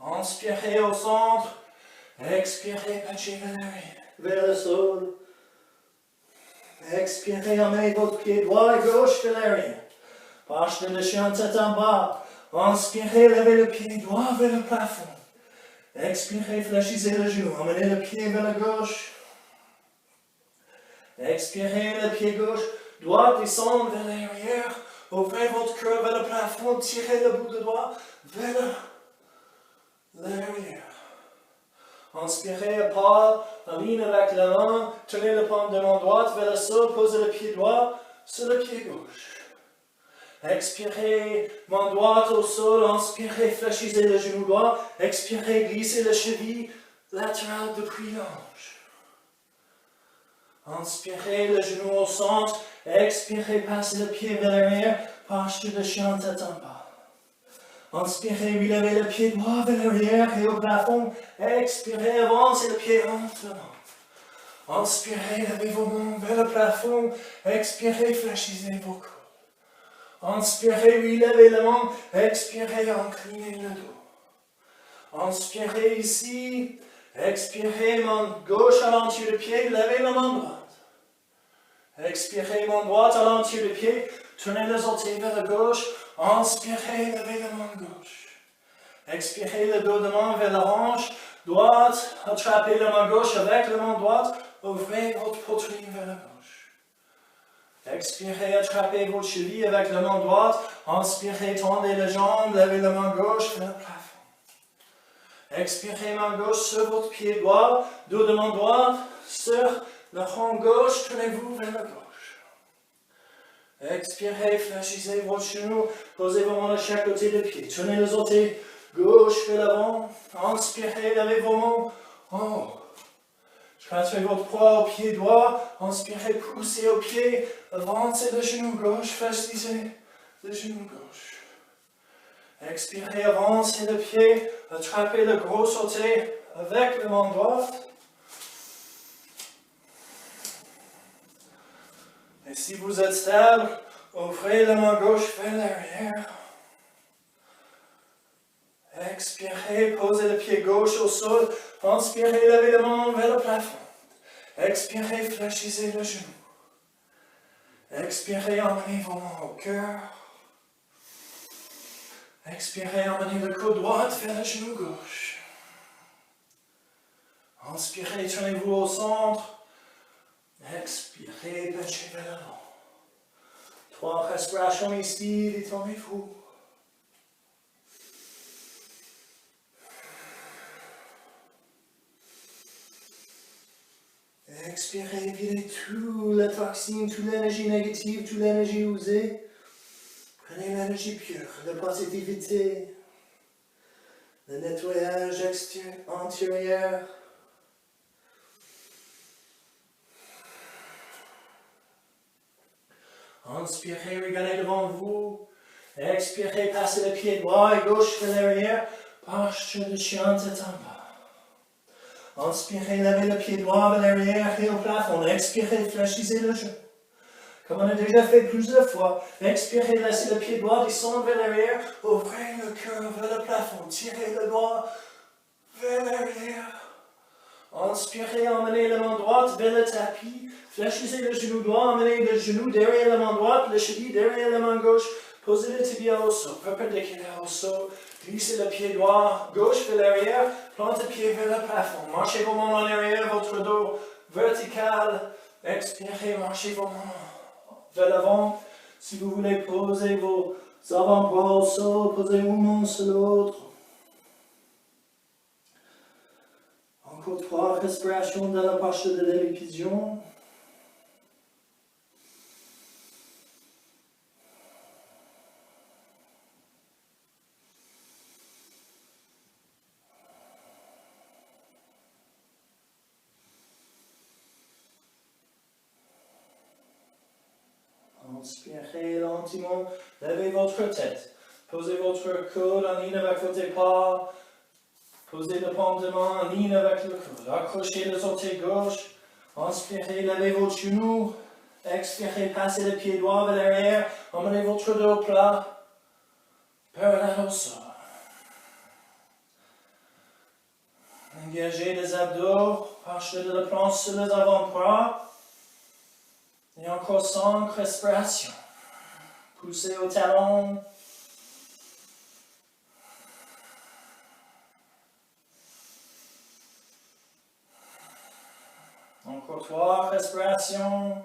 Inspirez au centre. Expirez, penchez vers l'arrière, vers le sol. Expirez, emmenez votre pied droit et gauche vers l'arrière. Posture de chien, tête en bas. Inspirez, levez le pied droit vers le plafond. Expirez, fléchissez le genou. Emmenez le pied vers la gauche. Expirez, le pied gauche doit descendre vers l'arrière. Ouvrez votre cœur vers le plafond. Tirez le bout de doigt vers l'arrière. Inspirez, épaule en ligne avec la main. Tournez le paume de main droite vers le sol. Posez le pied droit sur le pied gauche. Expirez, main droite au sol. Inspirez, fléchissez le genou droit. Expirez, glissez la cheville latérale depuis l'ange. Inspirez, le genou au centre. Expirez, passez le pied vers l'arrière. Posture de chien, tête en bas. Inspirez, relevez le pied droit vers l'arrière et au plafond. Expirez, avancez le pied entre les mains. Inspirez, levez vos mains vers le plafond. Expirez, fléchissez vos coudes. Inspirez, relevez la main. Expirez, inclinez le dos. Inspirez ici. Expirez, main gauche à l'entour du pied. Levez la main droite. Expirez, main droite à l'entour du pied. Tournez les orteils vers la gauche. Inspirez, levez la main gauche. Expirez, le dos de main vers la hanche droite. Attrapez la main gauche avec la main droite. Ouvrez votre poitrine vers la gauche. Expirez, attrapez votre cheville avec la main droite. Inspirez, tendez les jambes. Levez la main gauche vers le plafond. Expirez, main gauche sur votre pied droit. Dos de main droite sur la hanche gauche. Tournez-vous vers la gauche. Expirez, fléchissez votre genou, posez vos mains à chaque côté du pied. Tournez les orteils gauche vers l'avant. Inspirez, levez vos mains en haut. Transférez votre poids au pied droit. Inspirez, poussez au pied. Avancez le genou gauche, fléchissez le genou gauche. Expirez, avancez le pied. Attrapez le gros orteil avec la main droite. Et si vous êtes stable, ouvrez la main gauche vers l'arrière. Expirez, posez le pied gauche au sol. Inspirez, levez la main vers le plafond. Expirez, fléchissez le genou. Expirez, emmenez vos mains au cœur. Expirez, emmenez le coude droit vers le genou gauche. Inspirez, tournez-vous au centre. Expirez, penchez vers l'avant. 3 respirations ici, détendez-vous. Expirez, videz toute la toxine, toute l'énergie négative, toute l'énergie usée. Prenez l'énergie pure, la positivité, le nettoyage antérieur. Inspirez, regardez devant vous. Expirez, passez le pied droit et gauche vers l'arrière. Posture de chien tête en bas. Inspirez, levez le pied droit vers l'arrière et au plafond. Expirez, fléchissez le genou. Comme on a déjà fait plusieurs fois. Expirez, laissez le pied droit descendre vers l'arrière. Ouvrez le cœur vers le plafond. Tirez le doigt vers l'arrière. Inspirez, emmenez la main droite vers le tapis. Fléchissez le genou droit, emmenez le genou derrière la main droite, le cheville derrière la main gauche. Posez le tibia au sol, perpendiculaire au sol. Glissez le pied droit, gauche vers l'arrière. Plantez le pied vers le plafond. Marchez vos mains en arrière, votre dos vertical. Expirez, marchez vos mains vers l'avant. Si vous voulez poser vos avant-bras au sol, posez une main sur l'autre. Encore 3 respirations dans la posture de demi-pigeon. Inspirez lentement, levez votre tête. Posez votre coude en ligne avec votre épaule. Posez le paume de main en ligne avec le coude. Accrochez les orteils gauche. Inspirez, levez votre genou. Expirez, passez le pied droit vers l'arrière. Emmenez votre dos plat. Parallèle au sol. Engagez les abdos. Posture de la planche sur les avant-bras. Et encore 5 respirations. Poussez au talon. Encore 3 respirations.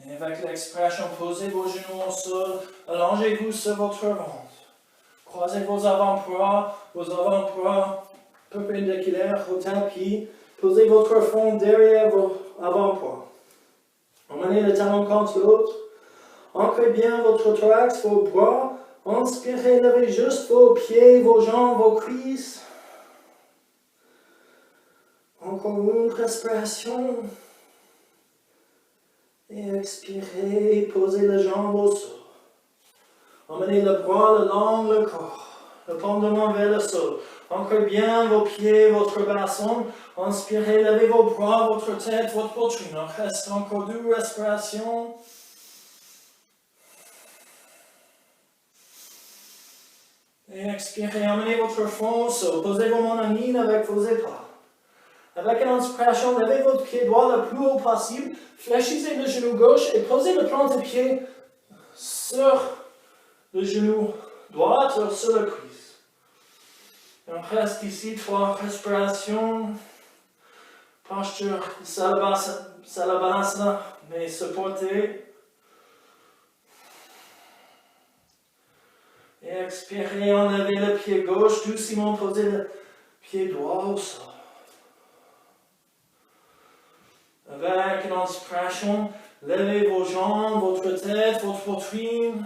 Et avec l'expiration, posez vos genoux au sol, allongez-vous sur votre ventre. Croisez vos avant-bras perpendiculaires au tapis. Posez votre front derrière vos avant-bras. Emmenez le talon contre l'autre. Ancrez bien votre thorax, vos bras. Inspirez, levez juste vos pieds, vos jambes, vos cuisses. Encore une respiration. Et expirez, posez les jambes au sol. Emmenez le bras le long le corps. Le paume de main vers le sol. Ancrez bien vos pieds, votre bassin. Inspirez, levez vos bras, votre tête, votre poitrine. Il reste encore 2 respirations. Et expirez, emmenez votre front au sol. Posez vos mains en ligne avec vos épaules. Avec une inspiration, levez votre pied droit le plus haut possible. Fléchissez le genou gauche et posez le plan de pied sur le genou droit, sur la cuisse. On reste ici 3 respirations. Posture Salabhasana, mais supportée. Et expirez, enlevez le pied gauche, doucement posez le pied droit au sol. Avec une inspiration, levez vos jambes, votre tête, votre poitrine.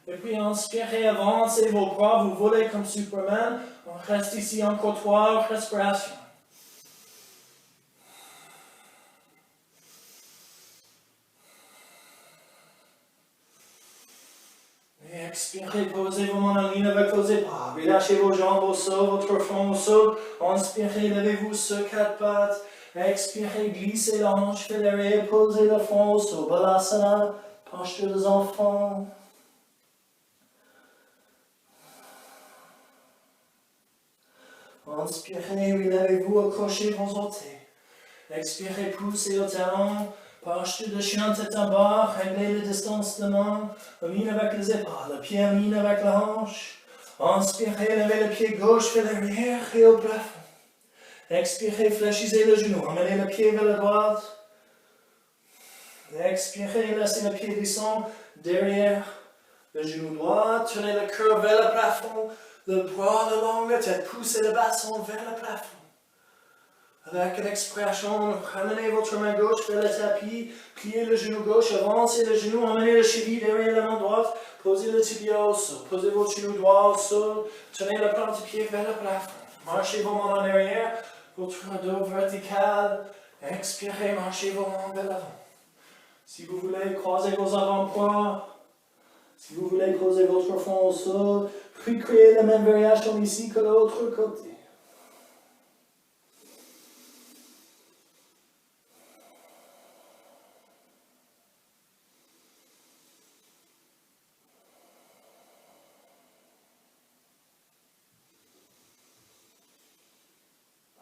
Et puis inspirez, avancez vos bras, vous volez comme Superman. On reste ici encore 3 respirations. Et expirez, posez vos mains en ligne avec vos épaules. Relâchez vos jambes au sol, votre front au sol. Inspirez, levez-vous sur 4 pattes. Expirez, glissez la hanche vers l'arrière, posez le front au sol. Balasana, posture des enfants. Inspirez, relevez-vous, accrochez vos orteils. Expirez, poussez au talon. Posture de chien tête en bas, réglez les distances de main. Ligne avec les épaules, le pied en ligne avec la hanche. Inspirez, levez le pied gauche vers l'arrière et au plafond. Expirez, fléchissez le genou, emmenez le pied vers la droite. Expirez, laissez le pied descendre derrière le genou droit. Tournez le cœur vers le plafond, le bras le long de la tête, poussez le bassin vers le plafond. Avec une expression, ramenez votre main gauche vers le tapis, pliez le genou gauche, avancez le genou, emmenez le cheville derrière la main droite, posez le tibia au sol, posez votre genou droit au sol, tenez le plan du pied vers le plafond. Marchez vos mains en arrière, votre dos vertical, expirez, marchez vos mains vers l'avant. Si vous voulez, croisez vos avant-bras. Si vous voulez poser votre front au sol, puis créer la même variation ici que l'autre côté.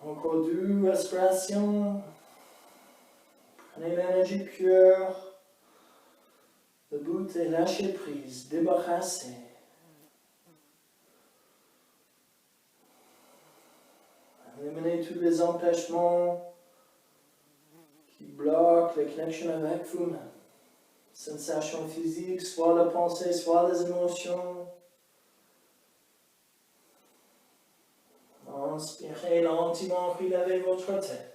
Encore deux respirations. Prenez l'énergie pure. Le but est lâcher prise, débarrasser. Éliminez tous les empêchements qui bloquent la connexion avec vous-même. Sensations physiques, soit la pensée, soit les émotions. Inspirez lentement, relevez votre tête.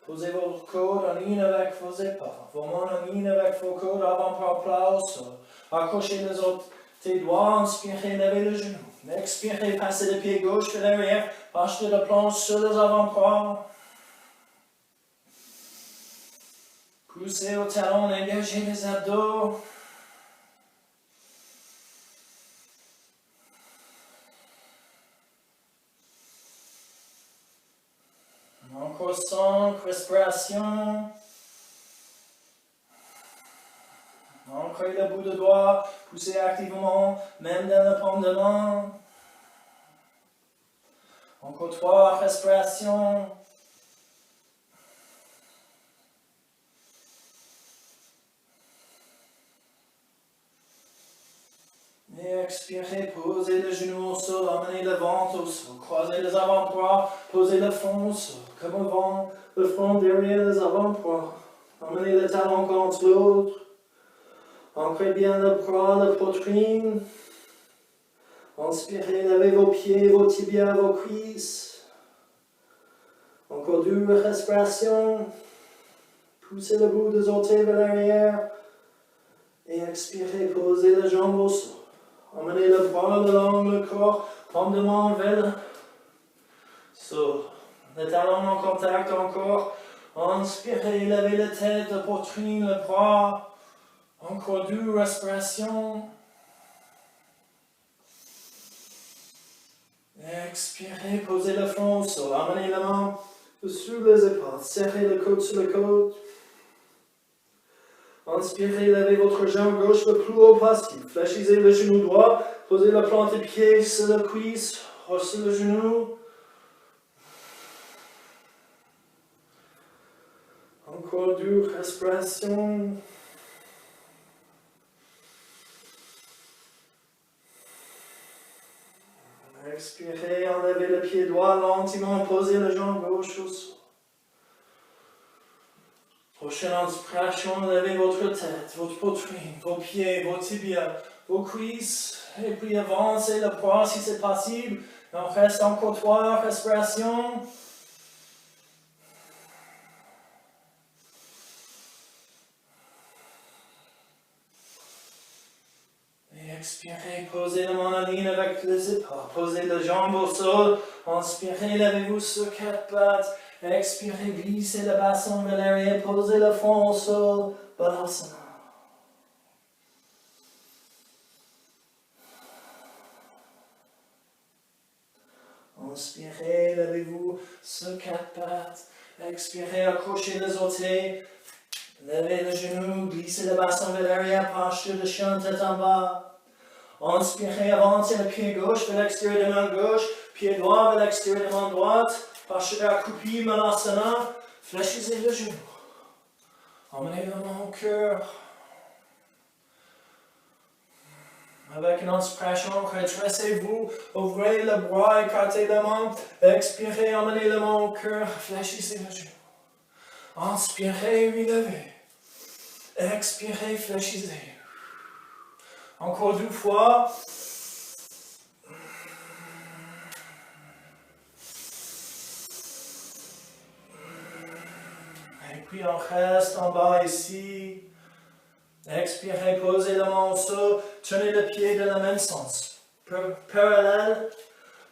Posez votre coude en ligne avec vos épaules, vos mains en ligne avec vos coudes, avant-bras plat au sol. Accrochez les autres doigts, inspirez, levez le genou. Expirez, passez le pied gauche vers l'arrière, achetez la planche sur les avant-bras. Poussez au talon, engagez les abdos. Encore 5 respirations. Ancrez le bout de doigt, poussez activement, même dans le palme de main. Encore 3 respirations. Et expirez, posez le genou au sol, emmenez le ventre au sol, croisez les avant-bras, posez le front au sol, comme avant, le front derrière les avant-bras. Emmenez le talon contre l'autre. Ancrez bien le bras, la poitrine. Inspirez, levez vos pieds, vos tibias, vos cuisses. Encore 2 respirations. Poussez le bout des orteils vers l'arrière. Et expirez, posez les jambes au sol. Emmenez le bras le long le corps, paume de main vers le sol. Les talons en contact encore. Inspirez, levez la tête, la poitrine, le bras. Encore 2 respirations. Expirez, posez le front au sol. Amenez la main sur les épaules. Serrez le coude sur le coude. Inspirez, levez votre jambe gauche le plus haut possible. Fléchissez le genou droit. Posez la plante des pieds sur la cuisse ou sur le genou. Encore 2 respirations. Expirez, enlevez le pied droit lentement, posez la jambe gauche au sol. Prochaine inspiration, levez votre tête, votre poitrine, vos pieds, vos tibias, vos cuisses, et puis avancez le poids si c'est possible. Il en reste encore 3 respirations. Expirez, posez la main en ligne avec les épaules, posez les jambes au sol, inspirez, levez-vous sur 4 pattes, expirez, glissez le bassin vers l'arrière, posez le front au sol, Balasana. Inspirez, levez-vous sur 4 pattes, expirez, accrochez les orteils, Levez le genou, glissez le bassin vers l'arrière, penche le chien tête en bas. Inspirez, avancez le pied gauche vers l'extérieur de main gauche, pied droit vers l'extérieur de main droite. Posture accroupie, Malasana. Fléchissez le genou. Emmenez le main au cœur. Avec une inspiration, redressez-vous, ouvrez le bras, écartez la main, expirez, emmenez le main au cœur, fléchissez le genou. Inspirez, relevez. Expirez, fléchissez. Encore 2 fois. Et puis on reste en bas ici. Expirez, posez la main au sol, tenez le pied dans le même sens. Parallèle,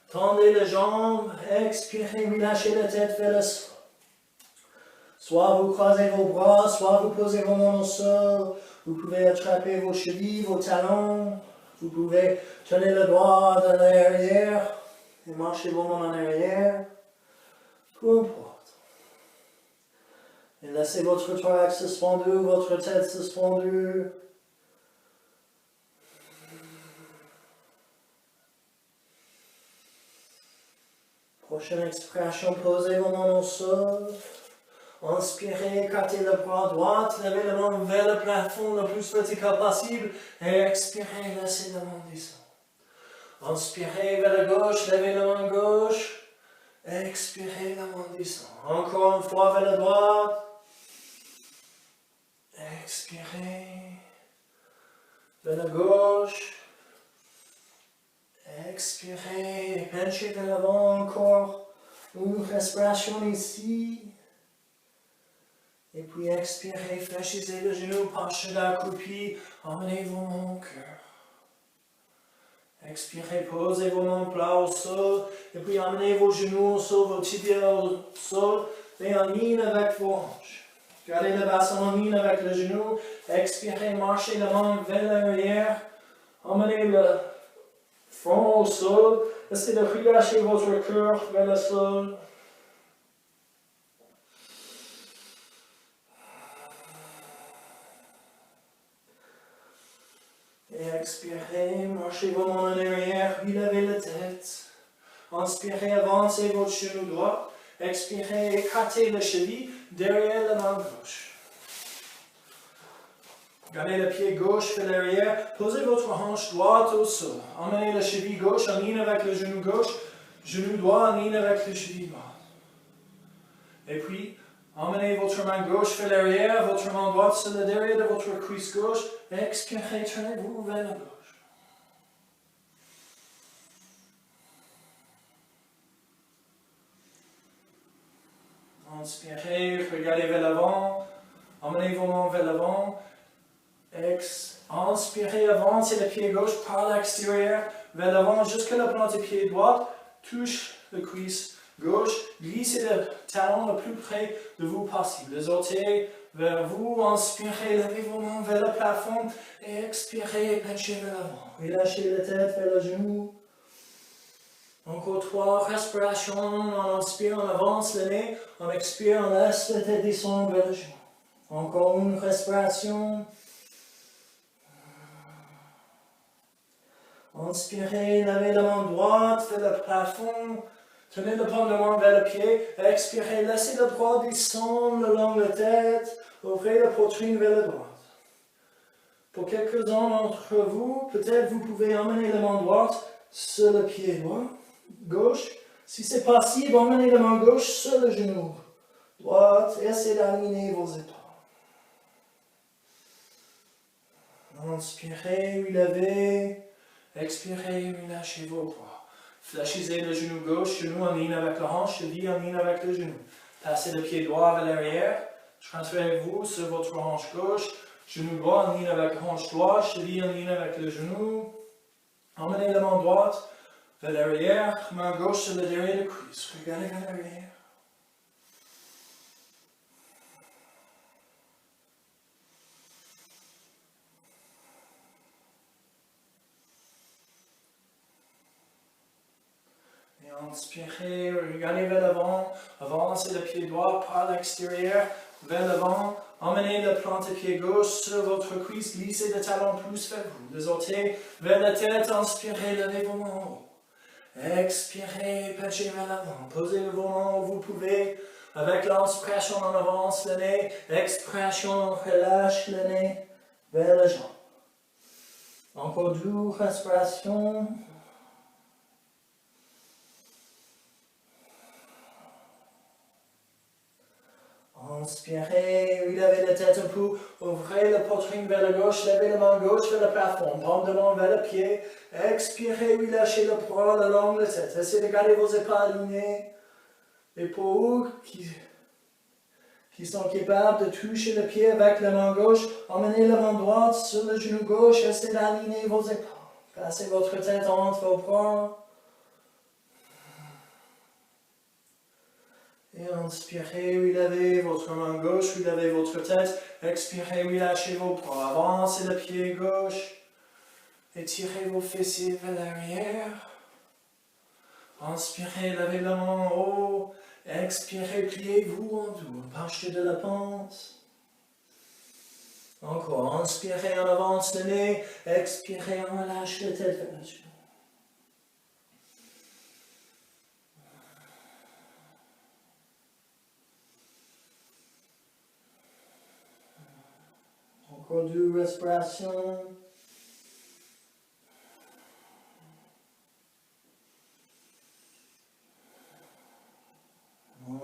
tendez les jambes, expirez, relâchez la tête vers le sol. Soit vous croisez vos bras, soit vous posez vos mains au sol. Vous pouvez attraper vos chevilles, vos talons. Vous pouvez tenir le doigt de l'arrière et marcher vos mains en arrière. Peu importe. Et laissez votre thorax suspendu, votre tête suspendue. Prochaine expiration, posez vos mains au sol. Inspirez, écartez le bras droit, levez la main vers le plafond le plus vertical possible. Et expirez, laissez la main descendre. Inspirez vers la gauche, levez la main gauche. Expirez, la main descend. Encore une fois vers la droite. Expirez. Vers la gauche. Expirez. Penchez vers l'avant encore. Une respiration ici. Et puis expirez. Fléchissez le genou. Penchez accroupi. Emmenez vos mains au cœur. Expirez. Posez vos mains plats au sol. Et puis emmenez vos genoux au sol, vos tibias au sol. Et en ligne avec vos hanches. Gardez le bassin en ligne avec le genou. Expirez, marchez la main vers l'arrière. Emmenez le front au sol. Essayez de relâcher votre cœur vers le sol. Et expirez, marchez vos mains en arrière, relevez la tête. Inspirez, avancez votre genou droit. Expirez, écartez la cheville derrière la main gauche. Gardez le pied gauche vers l'arrière. Posez votre hanche droite au sol. Emmenez la cheville gauche en ligne avec le genou gauche. Genou droit en ligne avec le cheville droite. Et puis, emmenez votre main gauche vers l'arrière, votre main droite sur le derrière de votre cuisse gauche. Expirez, tournez-vous vers la gauche. Inspirez, regardez vers l'avant. Emmenez vos mains vers l'avant. Inspirez, avancez le pied gauche par l'extérieur vers l'avant jusqu'à la plante du pied droit. Touche le cuisse gauche. Glissez le talon le plus près de vous possible. Les orteils vers vous. Inspirez, levez vos mains vers le plafond. Et expirez, penchez vers l'avant. Relâchez la tête vers le genou. Encore 3 respirations. On inspire, on avance le nez. On expire, on laisse la tête descendre vers le genou. Encore une respiration. Inspirez, levez la main droite vers le plafond. Tenez le paume de main vers le pied. Expirez, laissez le bras descendre le long de la tête. Ouvrez la poitrine vers la droite. Pour quelques-uns d'entre vous, peut-être vous pouvez emmener la main droite sur le pied droit, gauche. Si c'est possible, emmenez la main gauche sur le genou droit. Essayez d'aligner vos épaules. Inspirez, relevez. Expirez, relâchez vos bras. Fléchissez le genou gauche, genou en ligne avec la hanche, cheville en ligne avec le genou. Passez le pied droit vers l'arrière. Transférez-vous sur votre hanche gauche, genou droit en ligne avec la hanche droite, cheville en ligne avec le genou. Emmenez la main droite vers l'arrière, main gauche sur le derrière de cuisse. Regardez vers l'arrière. Inspirez, regardez vers l'avant, avancez le pied droit par l'extérieur, vers l'avant, Emmenez le plante-pied gauche sur votre cuisse, glissez le talon plus vers vous. Les orteils vers la tête, inspirez, levez vos mains en haut. Expirez, penchez vers l'avant. Posez vos mains où vous pouvez. Avec l'inspiration, on avance le nez. Expiration, on relâche le nez vers la jambe. Encore douce respiration. Inspirez, relevez la tête un peu, ouvrez la poitrine vers la gauche, levez la main gauche vers le plafond, pendant vers le pied. Expirez, relâchez le bras le long de la tête. Essayez de garder vos épaules alignées. Épaules qui sont capables de toucher le pied avec la main gauche. Emmenez la main droite sur le genou gauche, essayez d'aligner vos épaules. Passez votre tête entre vos bras. Et inspirez, relevez votre main gauche, relevez votre tête. Expirez, relâchez vos bras. Avancez le pied gauche. Étirez vos fessiers vers l'arrière. Inspirez, levez la main en haut. Expirez, pliez-vous en doux. Penchez de la pente. Encore. Inspirez, on avance le nez. Expirez, on relâche la tête vers le genou. Encore deux respirations.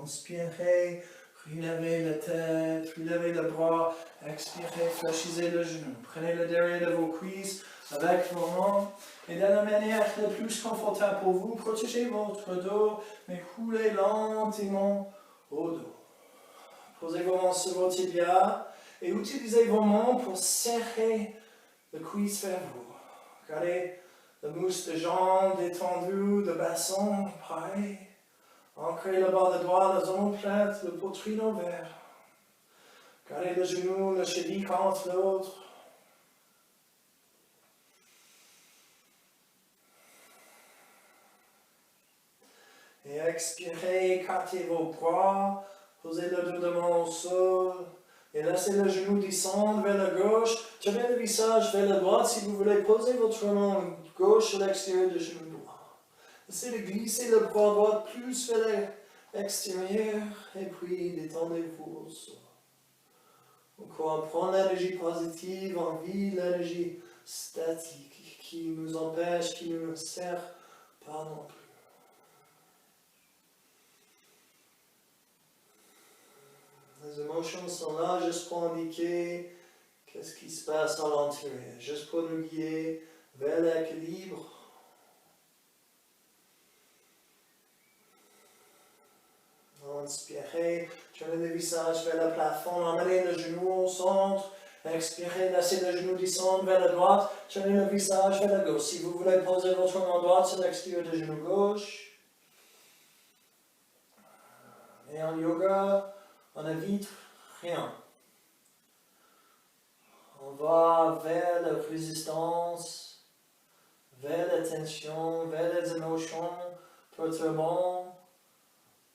Inspirez, relevez la tête, relevez le bras, expirez, fléchissez le genou. Prenez le derrière de vos cuisses avec vos mains et de la manière la plus confortable pour vous, protégez votre dos, mais coulez lentement au dos. Posez vos mains sur vos tibias et utilisez vos mains pour serrer le cuisse vers vous. Gardez le muscle de jambe détendu, de bassin, pareil. Ancrez le bas de doigt, les omoplates, le poitrine ouvert. Gardez le genou, le cheville contre l'autre. Et expirez, écartez vos bras, posez le dos de main au sol. Et laissez le genou descendre vers la gauche. Tournez le visage vers la droite si vous voulez. Posez votre main gauche sur l'extérieur du genou droit. Essayez de glisser le bras droit plus vers l'extérieur et puis détendez-vous au sol. Encore, on prend l'énergie positive, on vit l'énergie statique qui nous empêche, qui ne nous sert pas non plus. Les émotions sont là juste pour indiquer qu'est-ce qui se passe à l'intérieur, juste pour nous guider vers l'équilibre. Inspirez, tournez le visage vers le plafond, emmenez le genou au centre. Expirez, laissez le genou descendre vers la droite, tournez le visage vers la gauche. Si vous voulez poser votre main droite sur l'extérieur du genou gauche. Et en yoga, on n'évite rien. On va vers la résistance, vers la tension, vers les émotions, perturbant.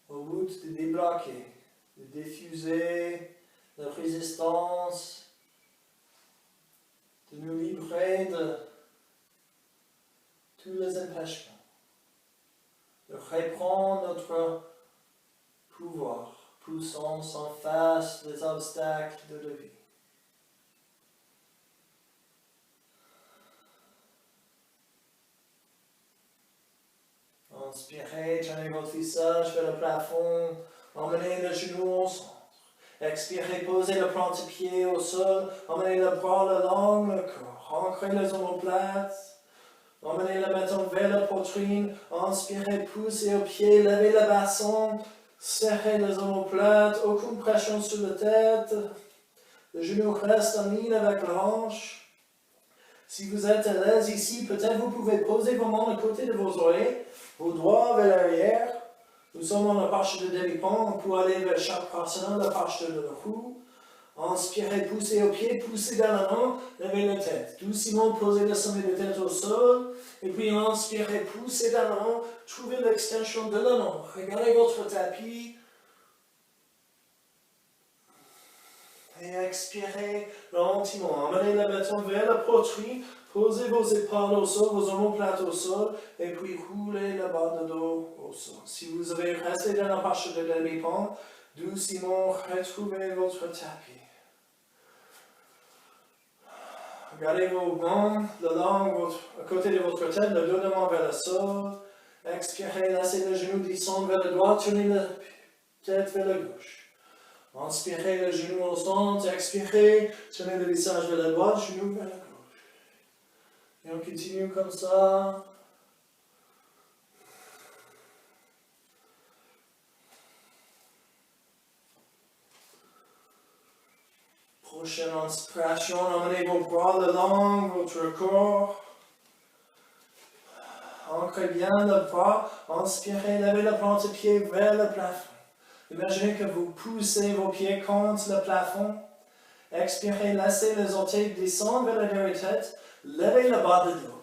Au bout de débloquer, de diffuser la résistance, de nous libérer de tous les empêchements, de reprendre notre pouvoir, puissance en face des obstacles de la vie. Inspirez, tournez votre visage vers le plafond, emmenez le genou au centre. Expirez, posez le plante-pied au sol, emmenez le bras le long le corps. Ancrez les omoplates, emmenez le menton vers la poitrine. Inspirez, poussez au pied, levez le bassin, serrez les omoplates, aucune pression sur la tête. Le genou reste en ligne avec la hanche. Si vous êtes à l'aise ici, peut-être vous pouvez poser vos mains à côté de vos oreilles, vos doigts vers l'arrière. Nous sommes dans la marche de demi-pont, on peut aller vers Chakrasana, la marche de la roue. Inspirez, poussez au pied, poussez dans la main, levez la tête. Doucement, posez le sommet de tête au sol. Et puis inspirez, poussez dans la main, trouvez l'extension de la main. Regardez votre tapis. Et expirez lentement. Emmenez le bâton vers la poitrine. Posez vos épaules au sol, vos omoplates au sol. Et puis roulez le bas de dos au sol. Si vous avez resté dans la posture de demi-pente, doucement retrouvez votre tapis. Gardez vos mains le long à côté de votre tête, le dos de main vers le sol. Expirez, laissez le genou descendre vers la droite, tournez la tête vers la gauche. Inspirez le genou au centre, expirez, tournez le visage vers la droite, genou vers la gauche. Et on continue comme ça. Prochaine inspiration, emmenez vos bras le long de votre corps. Ancrez bien le bras, inspirez, levez la plante de pied vers le plafond. Imaginez que vous poussez vos pieds contre le plafond. Expirez, laissez les orteils descendre vers la derrière-tête. Levez le bas de dos.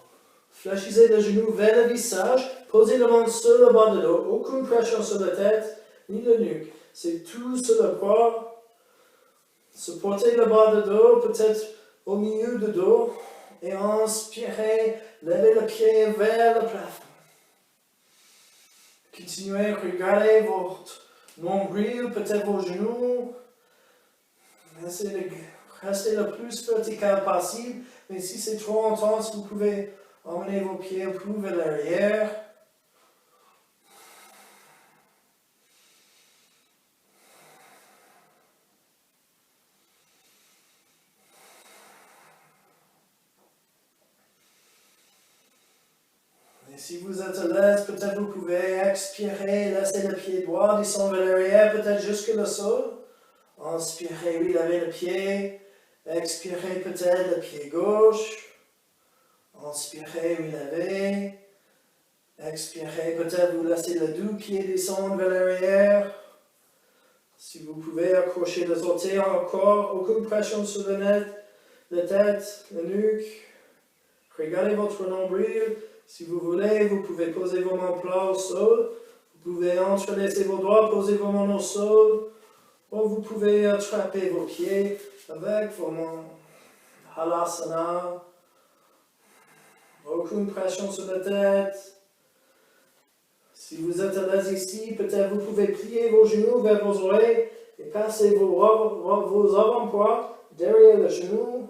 Fléchissez le genou vers le visage. Posez le main sur le bas de dos. Aucune pression sur la tête ni le nuque. C'est tout sur le bras. Supportez le bas de dos, peut-être au milieu du dos. Et inspirez, levez le pied vers le plafond. Continuez, regardez votre nombril, peut-être vos genoux. Essayez de rester le plus vertical possible. Mais si c'est trop intense, vous pouvez emmener vos pieds plus vers l'arrière. Si vous êtes à l'aise, peut-être vous pouvez expirer, laisser le pied droit descendre vers l'arrière, peut-être jusque le sol. Inspirez, oui, levez le pied. Expirez peut-être le pied gauche. Inspirez, oui, levez. Expirez, peut-être vous laissez le doux pied descendre vers l'arrière. Si vous pouvez accrocher les orteils encore, aucune pression sur la tête, la nuque. Regardez votre nombril. Si vous voulez, vous pouvez poser vos mains plats au sol. Vous pouvez entrelacer vos doigts, poser vos mains au sol. Ou vous pouvez attraper vos pieds avec vos mains. Halasana. Aucune pression sur la tête. Si vous êtes à l'aise ici, peut-être vous pouvez plier vos genoux vers vos oreilles et passer vos avant-bras derrière le genou.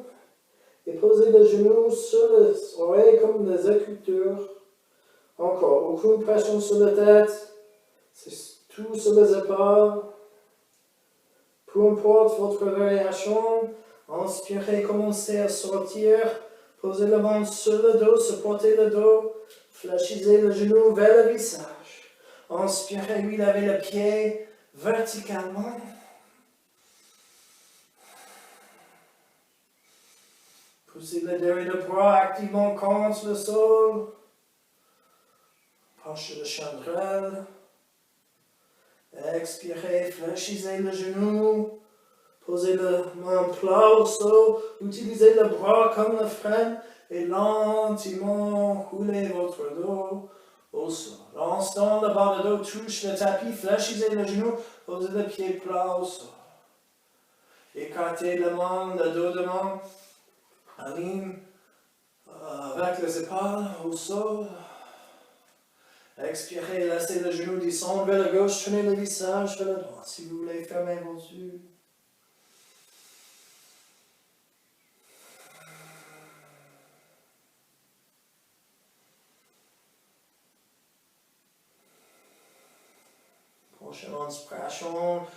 Et posez le genou sur les oreilles comme des écouteurs. Encore, aucune pression sur la tête. C'est tout sur les épaules. Peu importe votre variation, inspirez, commencez à sortir. Posez le ventre sur le dos, supportez le dos. Fléchissez le genou vers le visage. Inspirez, oui, lavez le pied verticalement. Poussez le derrière le bras activement contre le sol. Posture de chandelle. Expirez, fléchissez le genou. Posez le main plat au sol. Utilisez le bras comme le frein et lentement roulez votre dos au sol. L'instant, le bas de dos touche le tapis. Fléchissez le genou. Posez le pied plat au sol. Écartez la main, le dos de main. Aligne avec les épaules au sol. Expirez, laissez le genou descendre vers la gauche, tournez le visage vers la droite. Si vous voulez, fermez vos yeux. Prochaine inspiration.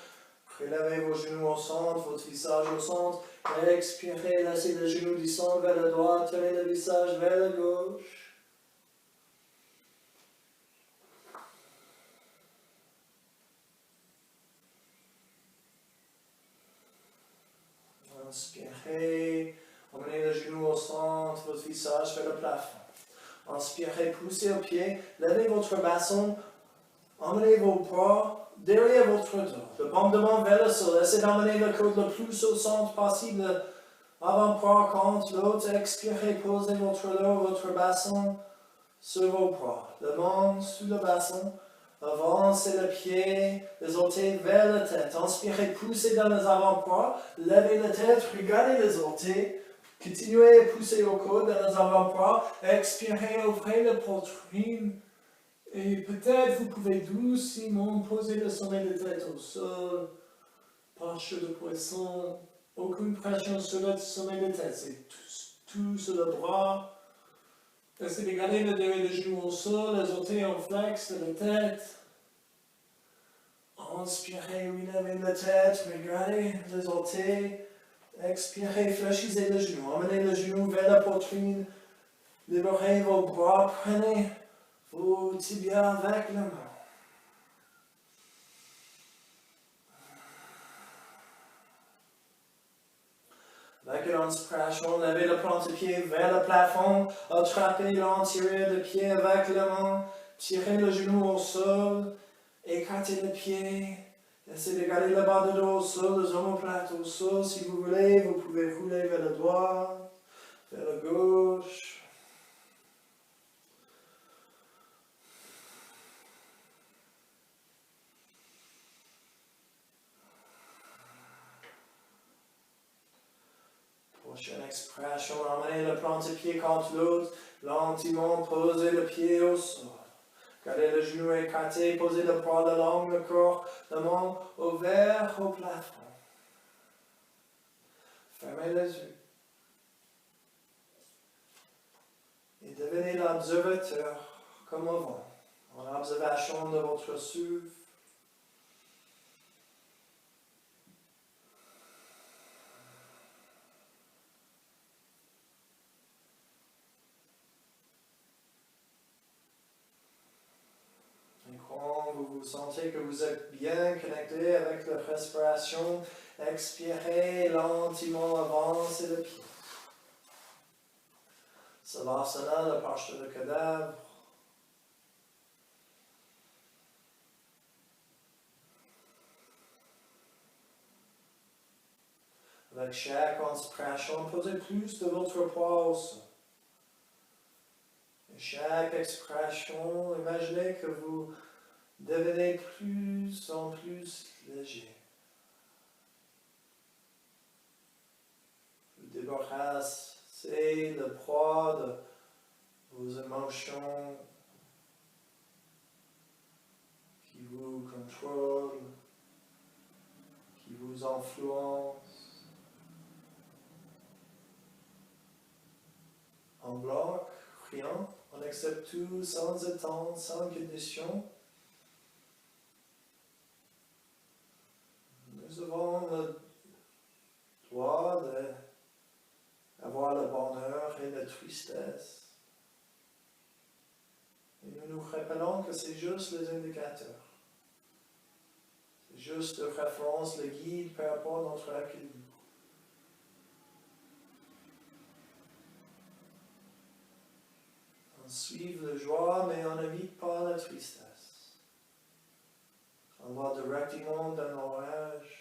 Relevez vos genoux au centre, votre visage au centre. Expirez, laissez le genou descendre vers la droite, tournez le visage vers la gauche. Inspirez, emmenez le genou au centre, votre visage vers le plafond. Inspirez, poussez au pied, levez votre bassin, emmenez vos bras derrière votre dos. Le paume de main vers le sol. Essayez d'emmener le coude le plus au centre possible. Avant-bras contre l'autre. Expirez, posez votre dos, votre bassin sur vos bras. Le main sous le bassin. Avancez le pied, les orteils vers la tête. Inspirez, poussez dans les avant-bras. Levez la tête, regardez les orteils. Continuez à pousser au coude dans les avant-bras. Expirez, ouvrez la poitrine. Et peut-être vous pouvez doucement poser le sommet de tête au sol. Marche de poisson. Aucune pression sur le sommet de tête. C'est tout sur le bras. Essayez de garder le derrière des genoux au sol, les orteils en flex de la tête. Inspirez, relevez la tête, regardez les orteils. Expirez, fléchissez les genoux. Emmenez les genoux vers la poitrine. Libérez vos bras, prenez vos tibias avec la main. Avec une inspiration, levez le plante de pied vers le plafond, attrapez l'intérieur du pied avec la main, tirez le genou au sol, écartez le pied, essayez de garder le bas de dos au sol, les omoplates au sol. Si vous voulez, vous pouvez rouler vers la droite, vers la gauche. Prochaine expression, emmenez le plante de pied contre l'autre, lentement posez le pied au sol. Gardez le genou écarté, posez le bras le long le corps, la main ouverte au plafond. Fermez les yeux. Et devenez l'observateur comme avant, en observation de votre souffle. Quand vous sentez que vous êtes bien connecté avec la respiration, expirez lentement, avancez le pied. Savasana, la posture de cadavre. Avec chaque inspiration, posez plus de votre poids au sol. Et chaque expiration, imaginez que vous devenez plus en plus léger. Vous débarrassez le poids de vos émotions qui vous contrôlent, qui vous influencent. En bloc, rien, on accepte tout sans attente, sans condition. Nous avons le droit d'avoir le bonheur et la tristesse. Et nous nous rappelons que c'est juste les indicateurs. C'est juste de référence, le guide par rapport à notre équilibre. On suit la joie, mais on n'évite pas la tristesse. On va directement dans l'orage.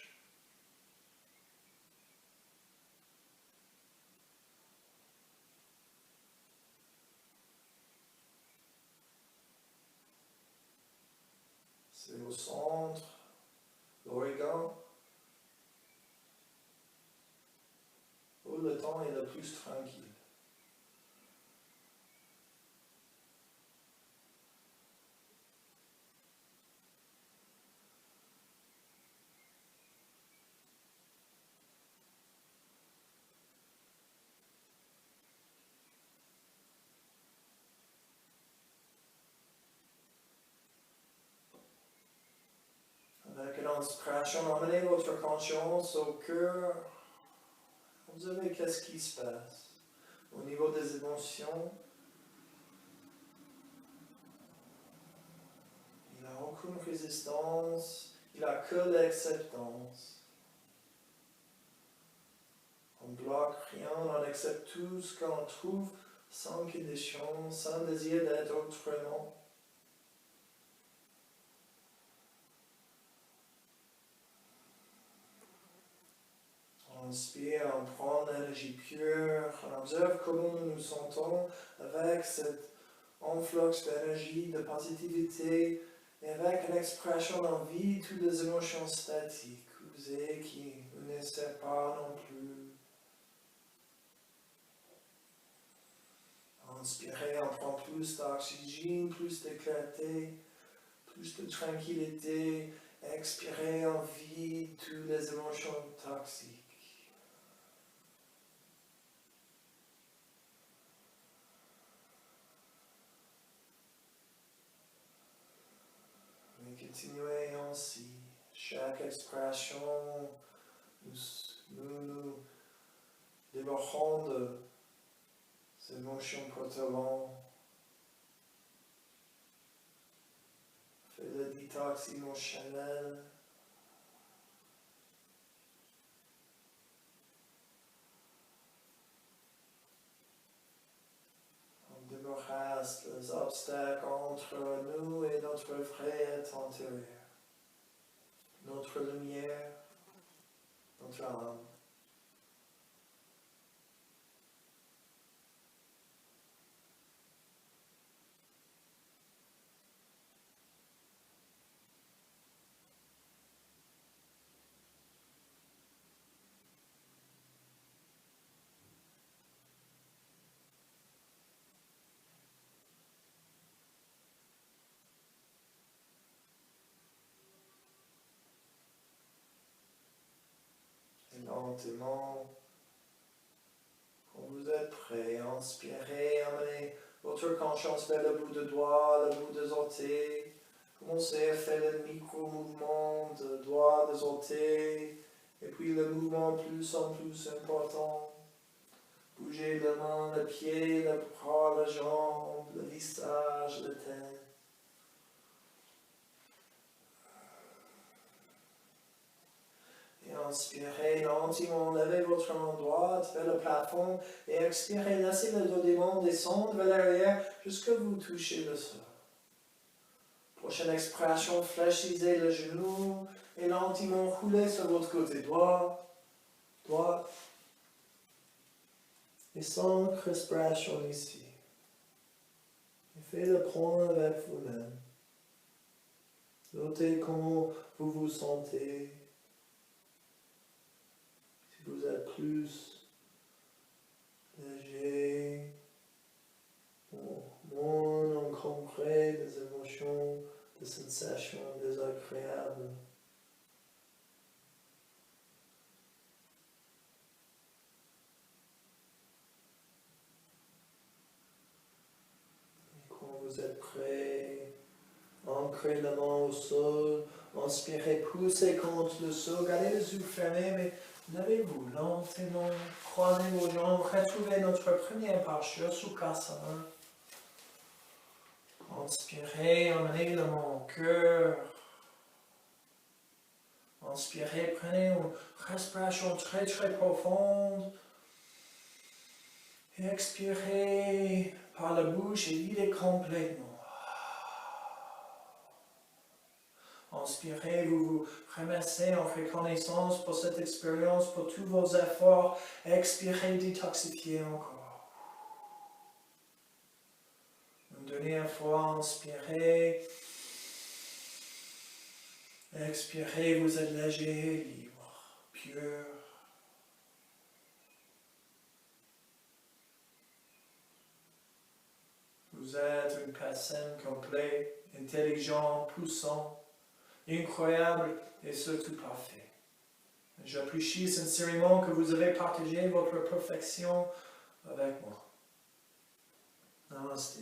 C'est au centre, l'Oregon, où le temps est le plus tranquille. Avec une inspiration, emmenez votre conscience au cœur. Observez qu'est-ce qui se passe au niveau des émotions. Il n'a aucune résistance, il n'a que l'acceptance. On ne bloque rien, on accepte tout ce qu'on trouve sans condition, sans désir d'être autrement. On inspire, on prend l'énergie pure, on observe comment nous nous sentons avec cet influx d'énergie, de positivité, Et avec l'expression d'envie, toutes les émotions statiques, usées, qui ne servent pas non plus. Inspirez, on prend plus d'oxygène, plus de clarté, plus de tranquillité. Expirez, on vide toutes les émotions toxiques. Et continuez ainsi. Chaque expression, nous libérons de ces émotions perturbantes. Faites le détox émotionnel. On débarrasse les obstacles entre nous et notre vrai être intérieur. Notre lumière, notre âme. Et lentement, quand vous êtes prêt, inspirez, amenez votre conscience vers le bout de doigt, le bout des orteils. Commencez à faire le micro-mouvement de doigts, des orteils, et puis le mouvement plus en plus important. Bougez la main, le pied, le bras, la jambe, le visage, la tête. Et inspirez lentement, levez votre main droite vers le plafond et expirez, laissez le dos des mains descendre vers l'arrière jusqu'à vous toucher le sol. Prochaine expiration, fléchissez le genou et lentement roulez sur votre côté droit. Et sans respiration ici. Et faites le point avec vous-même. Notez comment vous vous sentez. Si vous êtes plus léger, moins encombré des émotions, des sensations désagréables. Vous êtes prêts, ancrez la main au sol, inspirez, poussez contre le sol, gardez les yeux fermés, mais levez-vous lentement, croisez vos jambes, retrouvez notre première posture, Sukhasana. Inspirez, emmenez la main au cœur. Inspirez, prenez une respiration très très profonde. Et expirez par la bouche et videz complètement. Inspirez, vous vous remerciez en reconnaissance pour cette expérience, pour tous vos efforts. Expirez, détoxifiez encore. Une dernière fois, inspirez. Expirez, vous êtes léger, libre, pur. Vous êtes une personne complète, intelligente, puissante, incroyable et surtout parfait. J'apprécie sincèrement que vous avez partagé votre perfection avec moi. Namaste.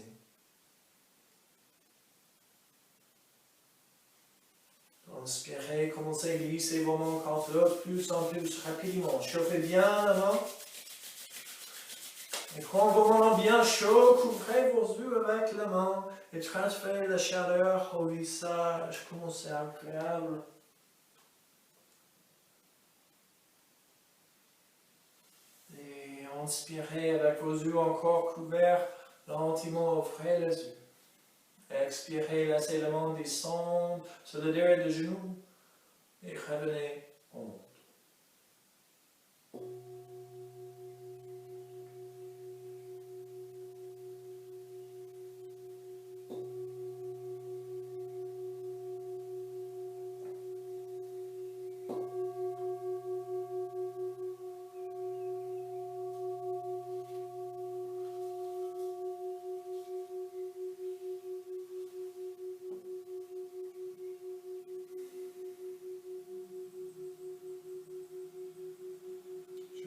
Inspirez, commencez à glisser vos mains contre l'autre plus en plus rapidement. Chauffez bien la main. Et quand vos mains bien chaudes, couvrez vos yeux avec la main et transférez la chaleur au visage comme c'est agréable. Et inspirez avec vos yeux encore couverts, lentement ouvrez les yeux. Expirez, laissez la main descendre sur le derrière du genou et revenez au monde.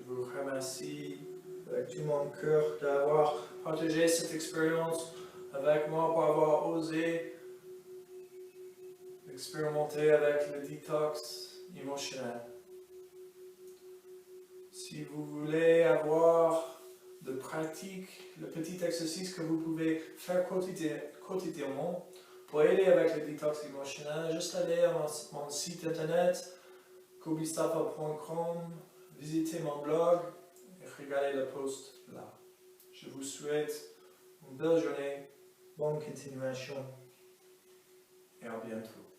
vous remercie avec tout mon cœur d'avoir partagé cette expérience avec moi, pour avoir osé expérimenter avec le détox émotionnel. Si vous voulez avoir de pratiques, le petit exercice que vous pouvez faire quotidiennement pour aider avec le détox émotionnel, juste aller à mon site internet kobistafa.com, visiter mon blog et regarder le post là. Je vous souhaite une belle journée, bonne continuation et à bientôt.